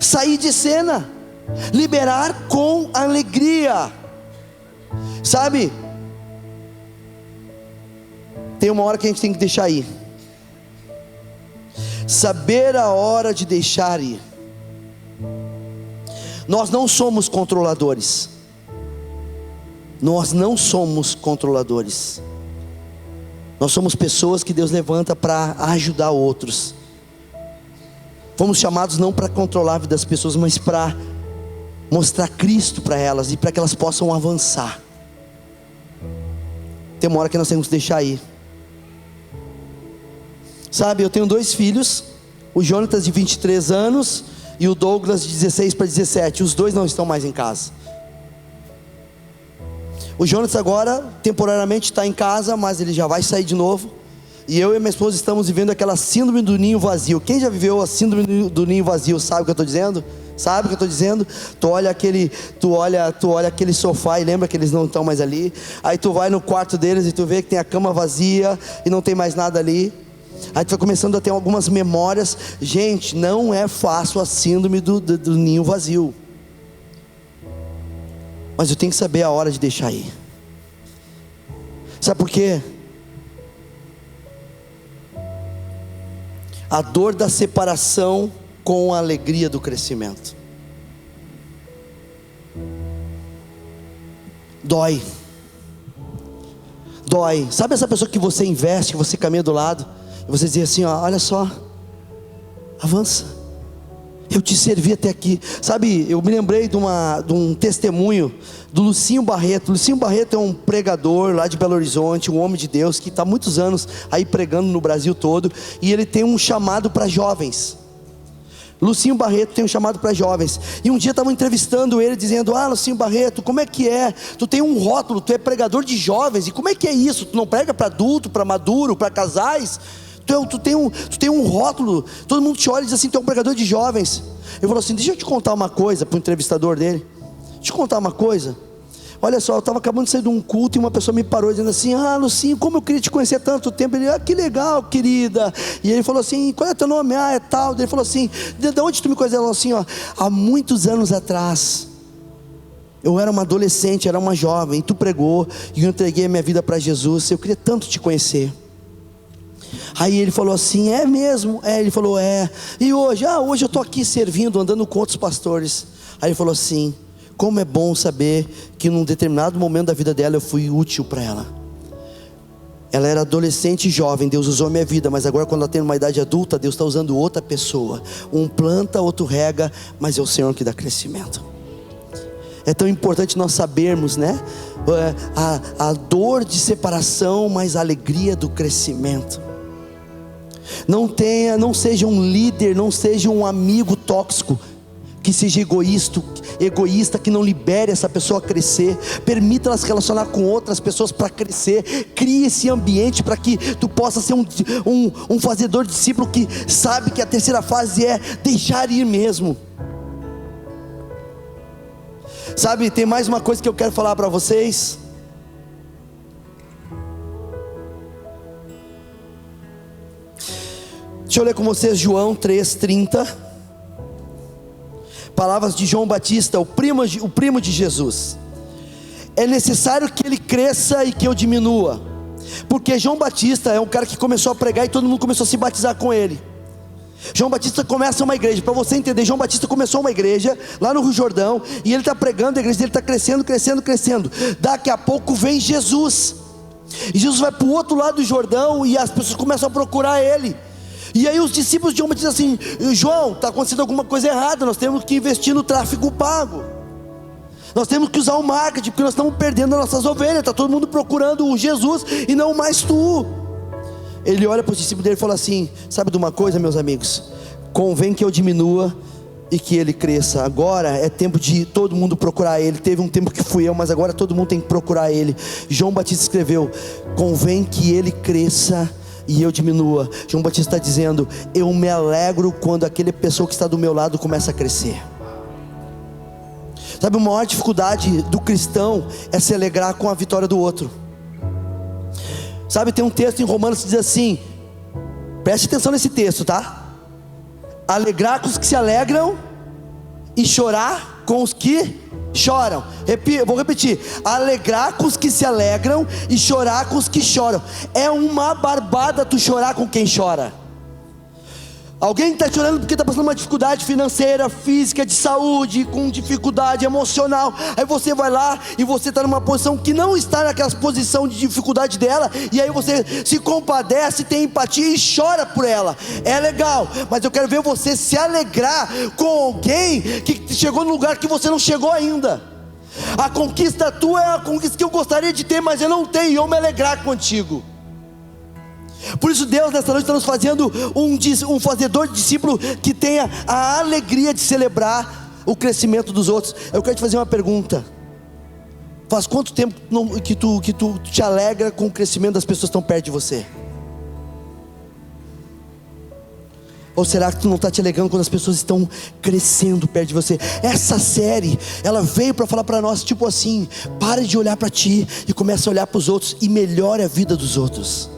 sair de cena, liberar com alegria. Sabe, tem uma hora que a gente tem que deixar ir. Saber a hora de deixar ir. Nós não somos controladores. Nós não somos controladores. Nós somos pessoas que Deus levanta para ajudar outros. Fomos chamados não para controlar a vida das pessoas, mas para mostrar Cristo para elas e para que elas possam avançar. Tem uma hora que nós temos que deixar ir. Sabe, eu tenho 2 filhos, o Jonatas de 23 anos e o Douglas de 16 para 17. Os 2 não estão mais em casa. O Jonatas agora temporariamente está em casa, mas ele já vai sair de novo. E eu e minha esposa estamos vivendo aquela síndrome do ninho vazio. Quem já viveu a síndrome do ninho vazio sabe o que eu estou dizendo? Sabe o que eu estou dizendo? Tu olha aquele sofá e lembra que eles não estão mais ali. Aí tu vai no quarto deles e tu vê que tem a cama vazia e não tem mais nada ali. Aí tu vai começando a ter algumas memórias. Gente, não é fácil a síndrome do ninho vazio. Mas eu tenho que saber a hora de deixar ir. Sabe por quê? A dor da separação com a alegria do crescimento. Dói. Dói. Sabe essa pessoa que você investe, que você caminha do lado, e você diz assim, ó, olha só, avança. Eu te servi até aqui. Sabe, eu me lembrei de um testemunho do Lucinho Barreto. Lucinho Barreto é um pregador lá de Belo Horizonte, um homem de Deus que está há muitos anos aí pregando no Brasil todo. E ele tem um chamado para jovens. Lucinho Barreto tem um chamado para jovens. E um dia estavam entrevistando ele, dizendo, Lucinho Barreto, como é que é? Tu tem um rótulo, tu é pregador de jovens. E como é que é isso? Tu não prega para adulto, para maduro, para casais? Tu tem um rótulo, todo mundo te olha e diz assim, tu é um pregador de jovens. Ele falou assim, deixa eu te contar uma coisa, para o entrevistador dele. Deixa eu te contar uma coisa. Olha só, eu estava acabando de sair de um culto e uma pessoa me parou dizendo assim, Lucinho, como eu queria te conhecer há tanto tempo. Ele, que legal, querida. E ele falou assim, qual é teu nome? É tal. Ele falou assim, de onde tu me conhece? Ela falou assim, há muitos anos atrás, eu era uma adolescente, era uma jovem, e tu pregou, e eu entreguei a minha vida para Jesus, eu queria tanto te conhecer. Aí ele falou assim, é mesmo? Ele falou, e hoje? Hoje eu estou aqui servindo, andando com outros pastores. Aí ele falou assim, como é bom saber que num determinado momento da vida dela eu fui útil para ela. Ela era adolescente e jovem, Deus usou a minha vida, mas agora quando ela tem uma idade adulta, Deus está usando outra pessoa. Um planta, outro rega, mas é o Senhor que dá crescimento. É tão importante nós sabermos, né? A dor de separação, mas a alegria do crescimento. Não seja um líder, não seja um amigo tóxico, que seja egoísta, que não libere essa pessoa a crescer. Permita ela se relacionar com outras pessoas para crescer. Crie esse ambiente para que tu possa ser um fazedor de discípulo que sabe que a terceira fase é deixar ir mesmo. Sabe, tem mais uma coisa que eu quero falar para vocês. Deixa eu ler com vocês João 3,30. Palavras de João Batista, o primo de Jesus. É necessário que ele cresça e que eu diminua. Porque João Batista é um cara que começou a pregar e todo mundo começou a se batizar com ele. João Batista começa uma igreja. Para você entender, João Batista começou uma igreja lá no Rio Jordão, e ele está pregando, a igreja dele está crescendo. Daqui a pouco vem Jesus, e Jesus vai para o outro lado do Jordão, e as pessoas começam a procurar ele. E aí os discípulos de João dizem assim, João, está acontecendo alguma coisa errada, nós temos que investir no tráfego pago, nós temos que usar o marketing, porque nós estamos perdendo as nossas ovelhas, está todo mundo procurando o Jesus e não mais tu. Ele olha para os discípulos dele e fala assim, sabe de uma coisa, meus amigos, convém que eu diminua e que ele cresça. Agora é tempo de todo mundo procurar ele. Teve um tempo que fui eu, mas agora todo mundo tem que procurar ele. João Batista escreveu, convém que ele cresça e eu diminua. João Batista está dizendo, eu me alegro quando aquele pessoa que está do meu lado começa a crescer. Sabe, a maior dificuldade do cristão é se alegrar com a vitória do outro. Sabe, tem um texto em Romanos que diz assim, preste atenção nesse texto, tá? Alegrar com os que se alegram e chorar com os que choram. Vou repetir, alegrar com os que se alegram e chorar com os que choram. É uma barbada tu chorar com quem chora. Alguém está chorando porque está passando uma dificuldade financeira, física, de saúde, com dificuldade emocional. Aí você vai lá e você está numa posição que não está naquela posição de dificuldade dela. E aí você se compadece, tem empatia e chora por ela. É legal, mas eu quero ver você se alegrar com alguém que chegou no lugar que você não chegou ainda. A conquista tua é a conquista que eu gostaria de ter, mas eu não tenho, e eu me alegrar contigo. Por isso Deus nessa noite está nos fazendo um fazedor de discípulo que tenha a alegria de celebrar o crescimento dos outros. Eu quero te fazer uma pergunta: faz quanto tempo que tu te alegra com o crescimento das pessoas que estão perto de você? Ou será que tu não está te alegrando quando as pessoas estão crescendo perto de você? Essa série, ela veio para falar para nós, tipo assim: pare de olhar para ti e comece a olhar para os outros e melhore a vida dos outros.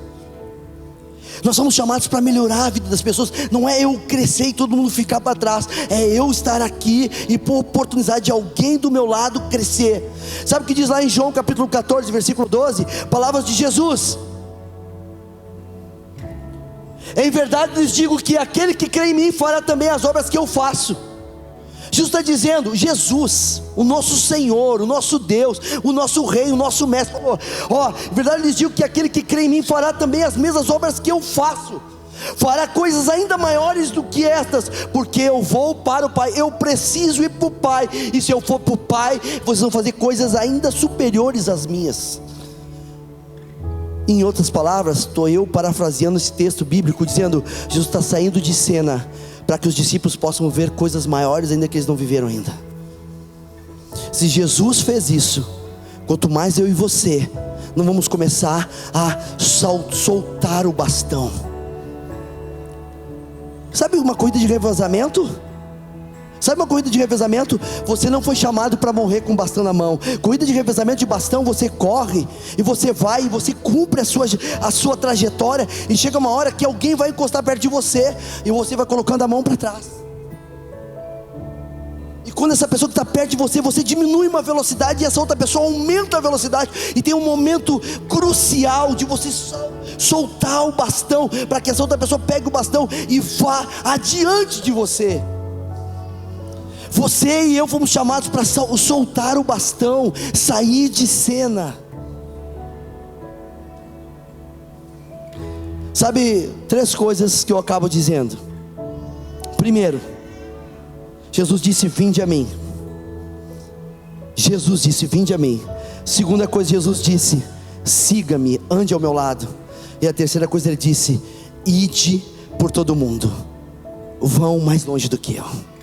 Nós somos chamados para melhorar a vida das pessoas. Não é eu crescer e todo mundo ficar para trás. É eu estar aqui e por oportunidade de alguém do meu lado crescer. Sabe o que diz lá em João capítulo 14, versículo 12? Palavras de Jesus: em verdade lhes digo que aquele que crê em mim fará também as obras que eu faço. Jesus está dizendo, Jesus, o nosso Senhor, o nosso Deus, o nosso Rei, o nosso Mestre, em verdade lhes digo que aquele que crê em mim fará também as mesmas obras que eu faço. Fará coisas ainda maiores do que estas, porque eu vou para o Pai. Eu preciso ir para o Pai, e se eu for para o Pai, vocês vão fazer coisas ainda superiores às minhas. Em outras palavras, estou eu parafraseando esse texto bíblico, dizendo: Jesus está saindo de cena para que os discípulos possam ver coisas maiores ainda que eles não viveram ainda. Se Jesus fez isso, quanto mais eu e você não vamos começar a soltar o bastão. Sabe uma corrida de revezamento? Sabe uma corrida de revezamento? Você não foi chamado para morrer com bastão na mão. Corrida de revezamento de bastão, você corre e você vai e você cumpre a sua trajetória, e chega uma hora que alguém vai encostar perto de você e você vai colocando a mão para trás. E quando essa pessoa que está perto de você, você diminui uma velocidade e essa outra pessoa aumenta a velocidade, e tem um momento crucial de você soltar o bastão, para que essa outra pessoa pegue o bastão e vá adiante de você. Você e eu fomos chamados para soltar o bastão, sair de cena. Sabe, 3 coisas que eu acabo dizendo. Primeiro, Jesus disse: vinde a mim. Jesus disse: vinde a mim. Segunda coisa, Jesus disse: siga-me, ande ao meu lado. E a terceira coisa, ele disse: ide por todo o mundo, vão mais longe do que eu.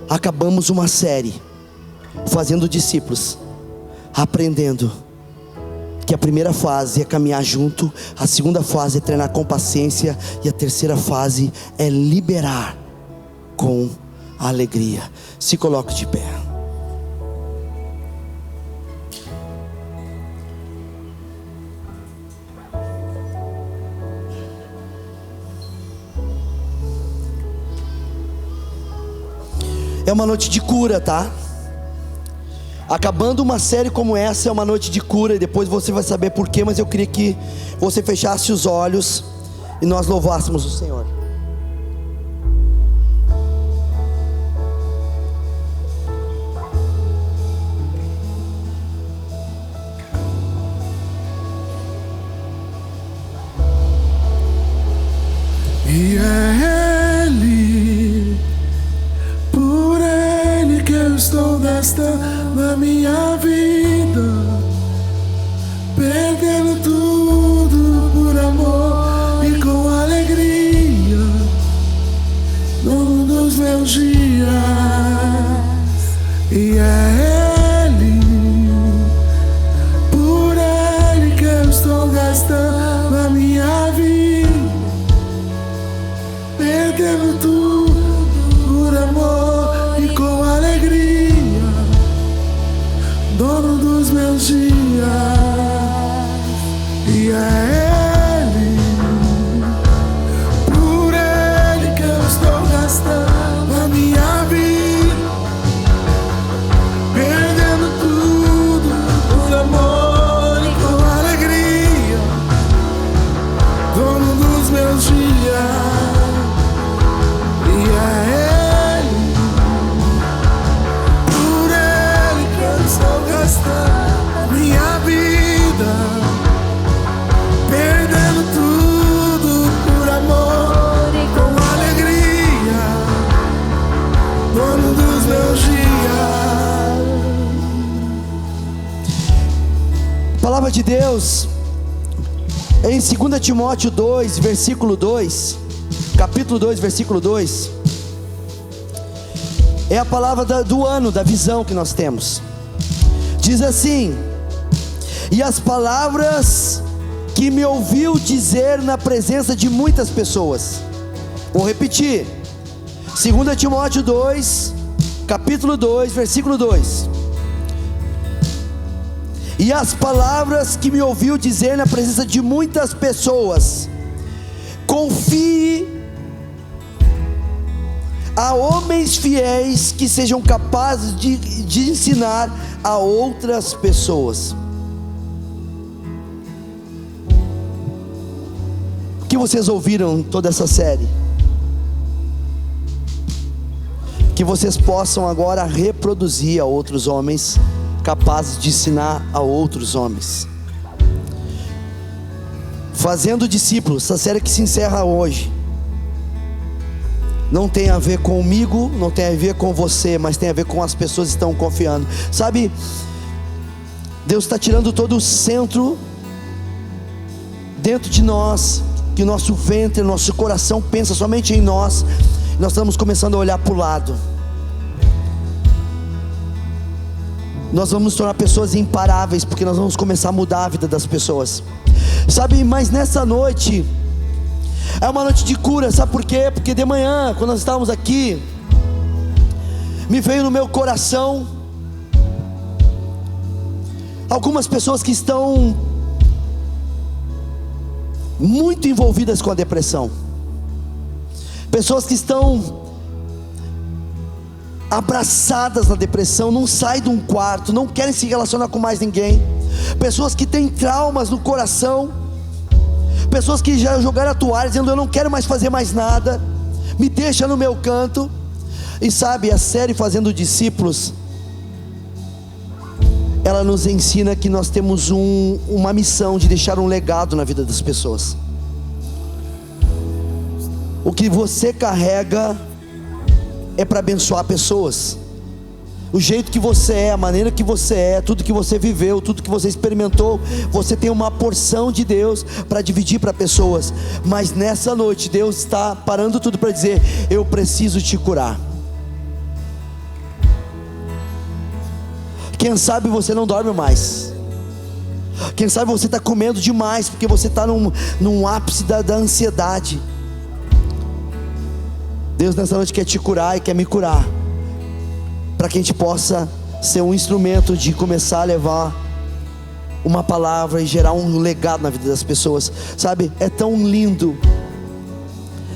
Acabamos uma série fazendo discípulos, aprendendo que a primeira fase é caminhar junto, a segunda fase é treinar com paciência, e a terceira fase é liberar com alegria. Se coloque de pé. É uma noite de cura, tá? Acabando uma série como essa, é uma noite de cura, e depois você vai saber porquê, mas eu queria que você fechasse os olhos e nós louvássemos o Senhor. E é Ele, por Ele que eu estou gastando a minha vida, perdendo tudo por amor e com alegria, dono dos meus dias. E é Ele, por Ele que eu estou gastando a minha vida, perdendo tudo por amor e com alegria, dono dos meus dias. E é Ele, por Ele que eu estou gastando a minha vida, perdendo tudo por amor e com alegria, dono dos meus dias. Ele, por Ele que eu estou gastando minha vida, perdendo tudo por amor e com alegria, dono dos meus dias. A palavra de Deus em 2 Timóteo 2, versículo 2, capítulo 2, versículo 2, é a palavra do ano, da visão que nós temos. Diz assim: e as palavras que me ouviu dizer na presença de muitas pessoas. Vou repetir, 2 Timóteo 2, capítulo 2, versículo 2. E as palavras que me ouviu dizer na presença de muitas pessoas, confie a homens fiéis que sejam capazes de ensinar a outras pessoas. O que vocês ouviram toda essa série? Que vocês possam agora reproduzir a outros homens, capazes de ensinar a outros homens. Fazendo discípulos, essa série que se encerra hoje, não tem a ver comigo, não tem a ver com você, mas tem a ver com as pessoas que estão confiando. Sabe, Deus está tirando todo o centro dentro de nós, que o nosso ventre, nosso coração pensa somente em nós. Nós estamos começando a olhar para o lado. Nós vamos nos tornar pessoas imparáveis, porque nós vamos começar a mudar a vida das pessoas. Sabe, mas nessa noite é uma noite de cura. Sabe por quê? Porque de manhã, quando nós estávamos aqui, me veio no meu coração algumas pessoas que estão muito envolvidas com a depressão, pessoas que estão abraçadas na depressão, não saem de um quarto, não querem se relacionar com mais ninguém, pessoas que têm traumas no coração, pessoas que já jogaram a toalha, dizendo: eu não quero mais fazer mais nada, me deixa no meu canto. E sabe, a série Fazendo Discípulos, ela nos ensina que nós temos uma missão de deixar um legado na vida das pessoas. O que você carrega é para abençoar pessoas. O jeito que você é, a maneira que você é, tudo que você viveu, tudo que você experimentou, você tem uma porção de Deus para dividir para pessoas. Mas nessa noite Deus está parando tudo para dizer: eu preciso te curar. Quem sabe você não dorme mais. Quem sabe você está comendo demais, porque você está num ápice da ansiedade. Deus nessa noite quer te curar e quer me curar, para que a gente possa ser um instrumento de começar a levar uma palavra e gerar um legado na vida das pessoas. Sabe, é tão lindo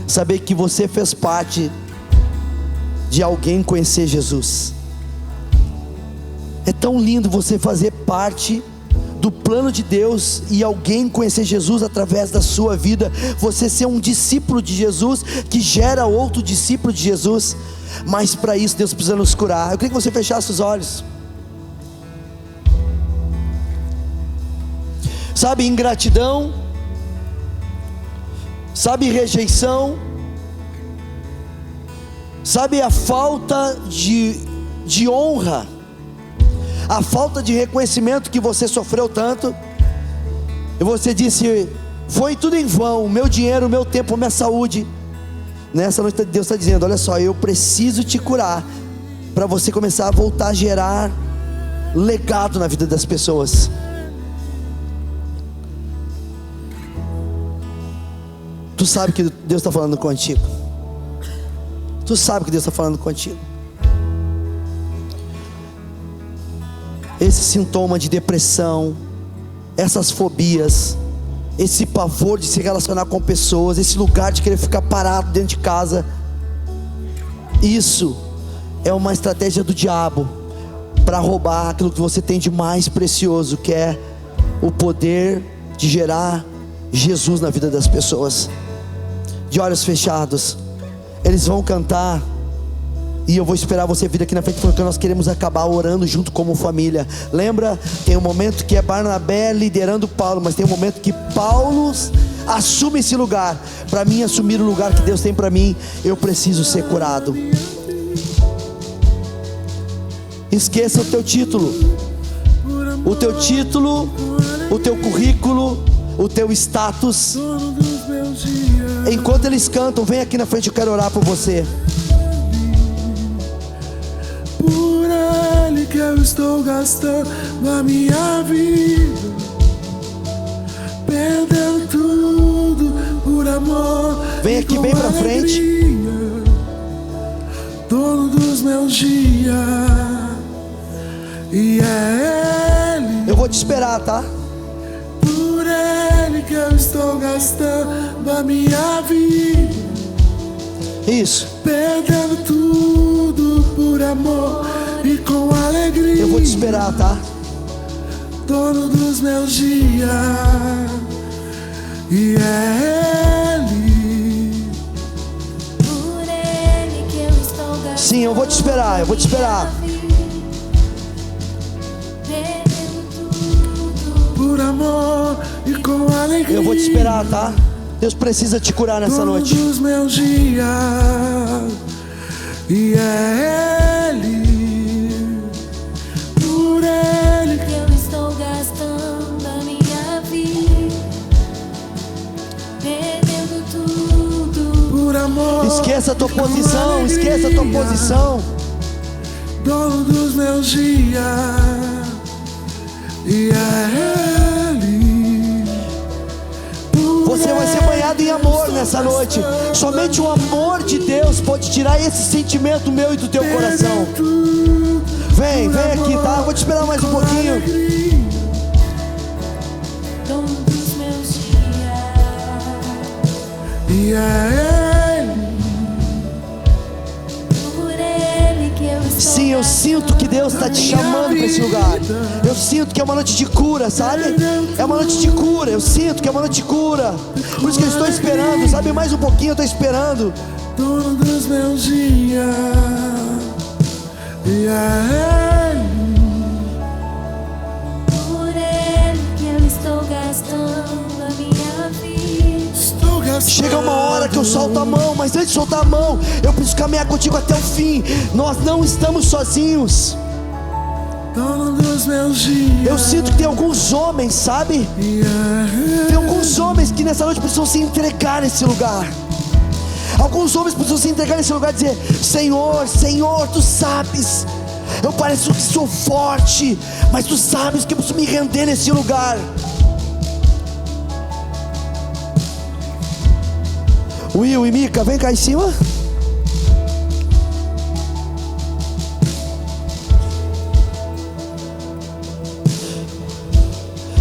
saber que você fez parte de alguém conhecer Jesus. É tão lindo você fazer parte do plano de Deus e alguém conhecer Jesus através da sua vida. Você ser um discípulo de Jesus que gera outro discípulo de Jesus. Mas para isso Deus precisa nos curar. Eu queria que você fechasse os olhos. Sabe, ingratidão, sabe, rejeição, sabe, a falta de honra, a falta de reconhecimento que você sofreu tanto, e você disse: foi tudo em vão, o meu dinheiro, o meu tempo, a minha saúde. Nessa noite Deus está dizendo: olha só, eu preciso te curar, para você começar a voltar a gerar legado na vida das pessoas. Tu sabe que Deus está falando contigo. Tu sabe que Deus está falando contigo. Esse sintoma de depressão, essas fobias, esse pavor de se relacionar com pessoas, esse lugar de querer ficar parado dentro de casa, isso é uma estratégia do diabo para roubar aquilo que você tem de mais precioso, que é o poder de gerar Jesus na vida das pessoas. De olhos fechados, Eles vão cantar. E eu vou esperar você vir aqui na frente, porque nós queremos acabar orando junto como família. Lembra? Tem um momento que é Barnabé liderando Paulo, mas tem um momento que Paulo assume esse lugar. Para mim assumir o lugar que Deus tem para mim, eu preciso ser curado. Esqueça o teu título. O teu título, o teu currículo, o teu status. Enquanto eles cantam, vem aqui na frente, eu quero orar por você. Por Ele que eu estou gastando a minha vida, perdendo tudo por amor. Vem aqui, bem pra frente. Dono dos meus dias, e é Ele. Eu vou te esperar, tá? Por Ele que eu estou gastando a minha vida, Isso. perdendo tudo por amor e com alegria. Eu vou te esperar, tá? Dono dos meus dias, e é Ele. Por Ele que eu estou gastando. Sim, eu vou te esperar, eu vou te esperar. Por amor e com alegria. Eu vou te esperar, tá? Deus precisa te curar nessa noite. Dono dos meus dias, e é Ele. Por Ele Que eu estou gastando a minha vida, perdendo tudo. por amor. Esqueça a tua posição, esqueça a tua posição. Dono dos meus dias, e é Ele. Você vai ser banhado em amor nessa noite. Somente o amor de Deus pode tirar esse sentimento meu e do teu coração. Vem, vem aqui, tá? Eu vou te esperar mais um pouquinho. Dono dos meus dias. E é Ele. Por Ele que eu estou. Sim, eu sinto que Deus está te chamando para esse lugar. Eu sinto que é uma noite de cura, sabe? É uma noite de cura. Eu sinto que é uma noite de cura. Por isso que eu estou esperando, sabe? Mais um pouquinho eu estou esperando. Dono dos meus dias, e é Ele. Por Ele que eu estou gastando a minha vida. Estou gastando. Chega uma hora que eu solto a mão, mas antes de soltar a mão, eu preciso caminhar contigo até o fim. Nós não estamos sozinhos. Dono dos meus dias, Eu sinto que tem alguns homens, sabe? e é Tem alguns homens que nessa noite precisam se entregar nesse lugar. Alguns homens precisam se entregar nesse lugar e dizer: Senhor, Senhor, Tu sabes, eu pareço que sou forte, mas Tu sabes que eu preciso me render nesse lugar. Will e Mica, vem cá em cima.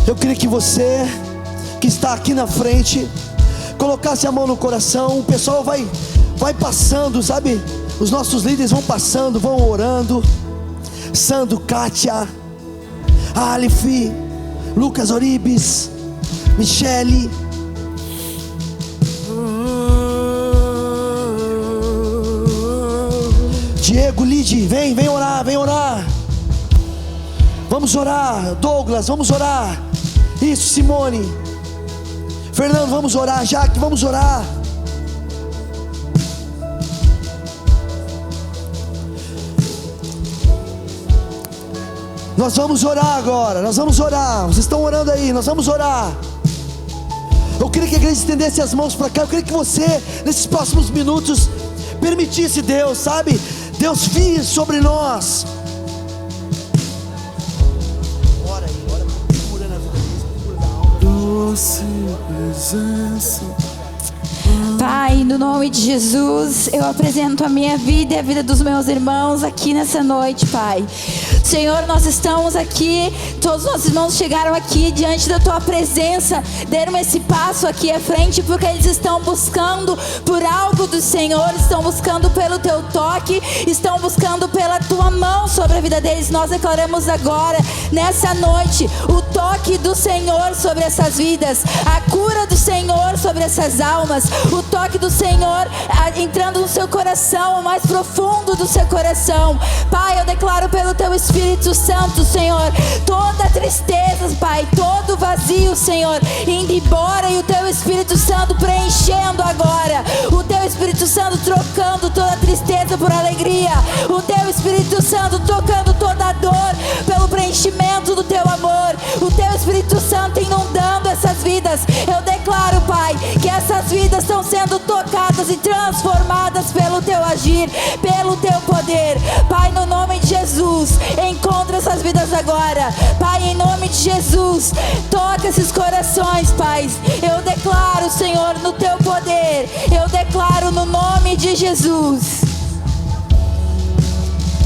Eu queria que você que está aqui na frente colocasse a mão no coração. O pessoal vai passando, sabe? Os nossos líderes vão passando, vão orando. Sandro, Kátia, Alif, Lucas Oribes, Michele. Diego, Lide, vem orar, vem orar. Vamos orar. Douglas, vamos orar. Isso, Simone. Fernando, vamos orar. Jaque, vamos orar. Nós vamos orar agora. Nós vamos orar. Vocês estão orando aí. Nós vamos orar. Eu queria que a igreja estendesse as mãos para cá. Eu queria que você, nesses próximos minutos, permitisse Deus, sabe? Deus vir sobre nós. Ora aí, ora por cura na vida deles, cura da alma. doce presença. Pai, no nome de Jesus, eu apresento a minha vida e a vida dos meus irmãos aqui nessa noite, Pai. Senhor, nós estamos aqui, todos os nossos irmãos chegaram aqui diante da Tua presença, deram esse passo aqui à frente, porque eles estão buscando por algo do Senhor, estão buscando pelo Teu toque, estão buscando pela Tua mão sobre a vida deles. Nós declaramos agora, nessa noite, o toque do Senhor sobre essas vidas, a cura do Senhor sobre essas almas, o toque do do Senhor entrando no seu coração, o mais profundo do seu coração. Pai, eu declaro pelo teu Espírito Santo, Senhor, toda tristeza, Pai, todo vazio, Senhor, indo embora, e o teu Espírito Santo preenchendo agora, o teu Espírito Santo trocando toda tristeza por alegria, o teu Espírito Santo trocando toda dor pelo preenchimento do teu amor, o teu Espírito Santo inundando essas vidas. Eu declaro, Pai, que essas vidas estão sendo tocadas e transformadas pelo teu agir, pelo teu poder. Pai, no nome de Jesus, encontra essas vidas agora. Pai, em nome de Jesus, toca esses corações, Pai. Eu declaro, Senhor, no teu poder. Eu declaro no nome de Jesus.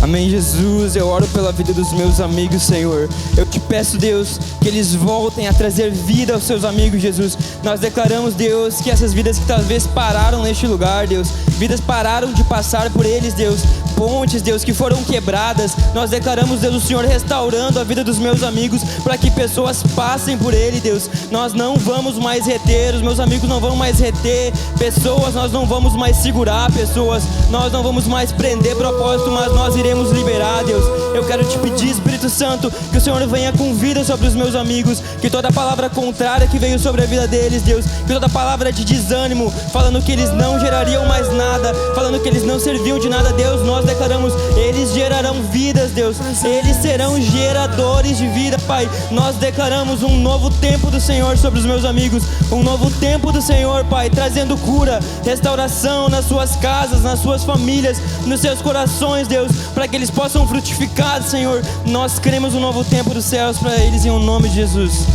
Amém, Jesus. Eu oro pela vida dos meus amigos, Senhor. Eu te peço, Deus, que eles voltem a trazer vida aos seus amigos, Jesus. Nós declaramos, Deus, que essas vidas que talvez pararam neste lugar, Deus, vidas pararam de passar por eles, Deus, pontes, Deus, que foram quebradas. Nós declaramos, Deus, o Senhor restaurando a vida dos meus amigos, para que pessoas passem por ele, Deus. Nós não vamos mais reter, os meus amigos não vão mais reter pessoas, nós não vamos mais segurar pessoas, nós não vamos mais prender propósito, mas nós iremos liberar, Deus. Eu quero te pedir, Espírito Santo, que o Senhor venha com vida sobre os meus amigos, que toda palavra contrária que veio sobre a vida deles, Deus, que toda palavra de desânimo, falando que eles não gerariam mais nada, falando que eles não serviam de nada, Deus, nós declaramos, eles gerarão vidas, Deus, eles serão geradores de vida, Pai. Nós declaramos um novo tempo do Senhor sobre os meus amigos, um novo tempo do Senhor, Pai, trazendo cura, restauração nas suas casas, nas suas famílias, nos seus corações, Deus, para que eles possam frutificar, Senhor. Nós queremos um novo tempo dos céus para eles, em nome de Jesus.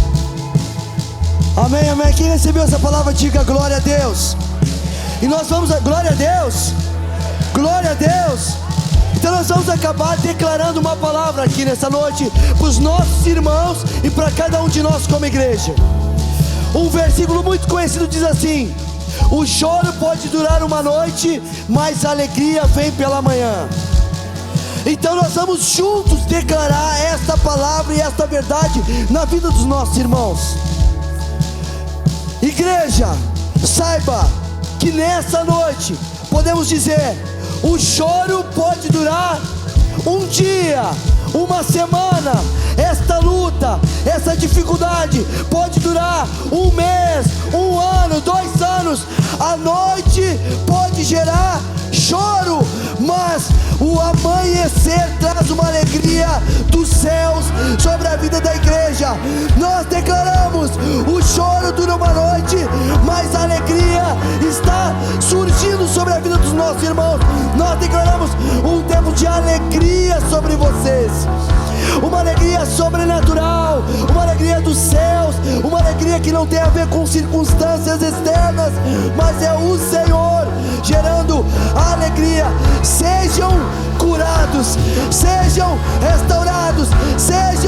Amém, amém. Quem recebeu essa palavra, diga glória a Deus. E nós vamos, glória a Deus, glória a Deus. Então nós vamos acabar declarando uma palavra aqui nessa noite para os nossos irmãos e para cada um de nós como igreja. Um versículo muito conhecido diz assim: o choro pode durar uma noite, mas a alegria vem pela manhã. Então nós vamos juntos declarar esta palavra e esta verdade na vida dos nossos irmãos. Igreja, saiba que nessa noite podemos dizer: o choro pode durar um dia, uma semana. Esta luta, essa dificuldade pode durar um mês, um ano, 2 anos. A noite pode gerar choro, mas o amanhecer traz uma alegria dos céus sobre a vida da igreja. Nós declaramos: o choro dura uma noite, mas a alegria está surgindo sobre a vida dos nossos irmãos. Nós declaramos um tempo de alegria sobre vocês, uma alegria sobrenatural, uma alegria dos céus, uma alegria que não tem a ver com circunstâncias externas, mas é o Senhor gerando a alegria. Sejam curados, sejam restaurados, sejam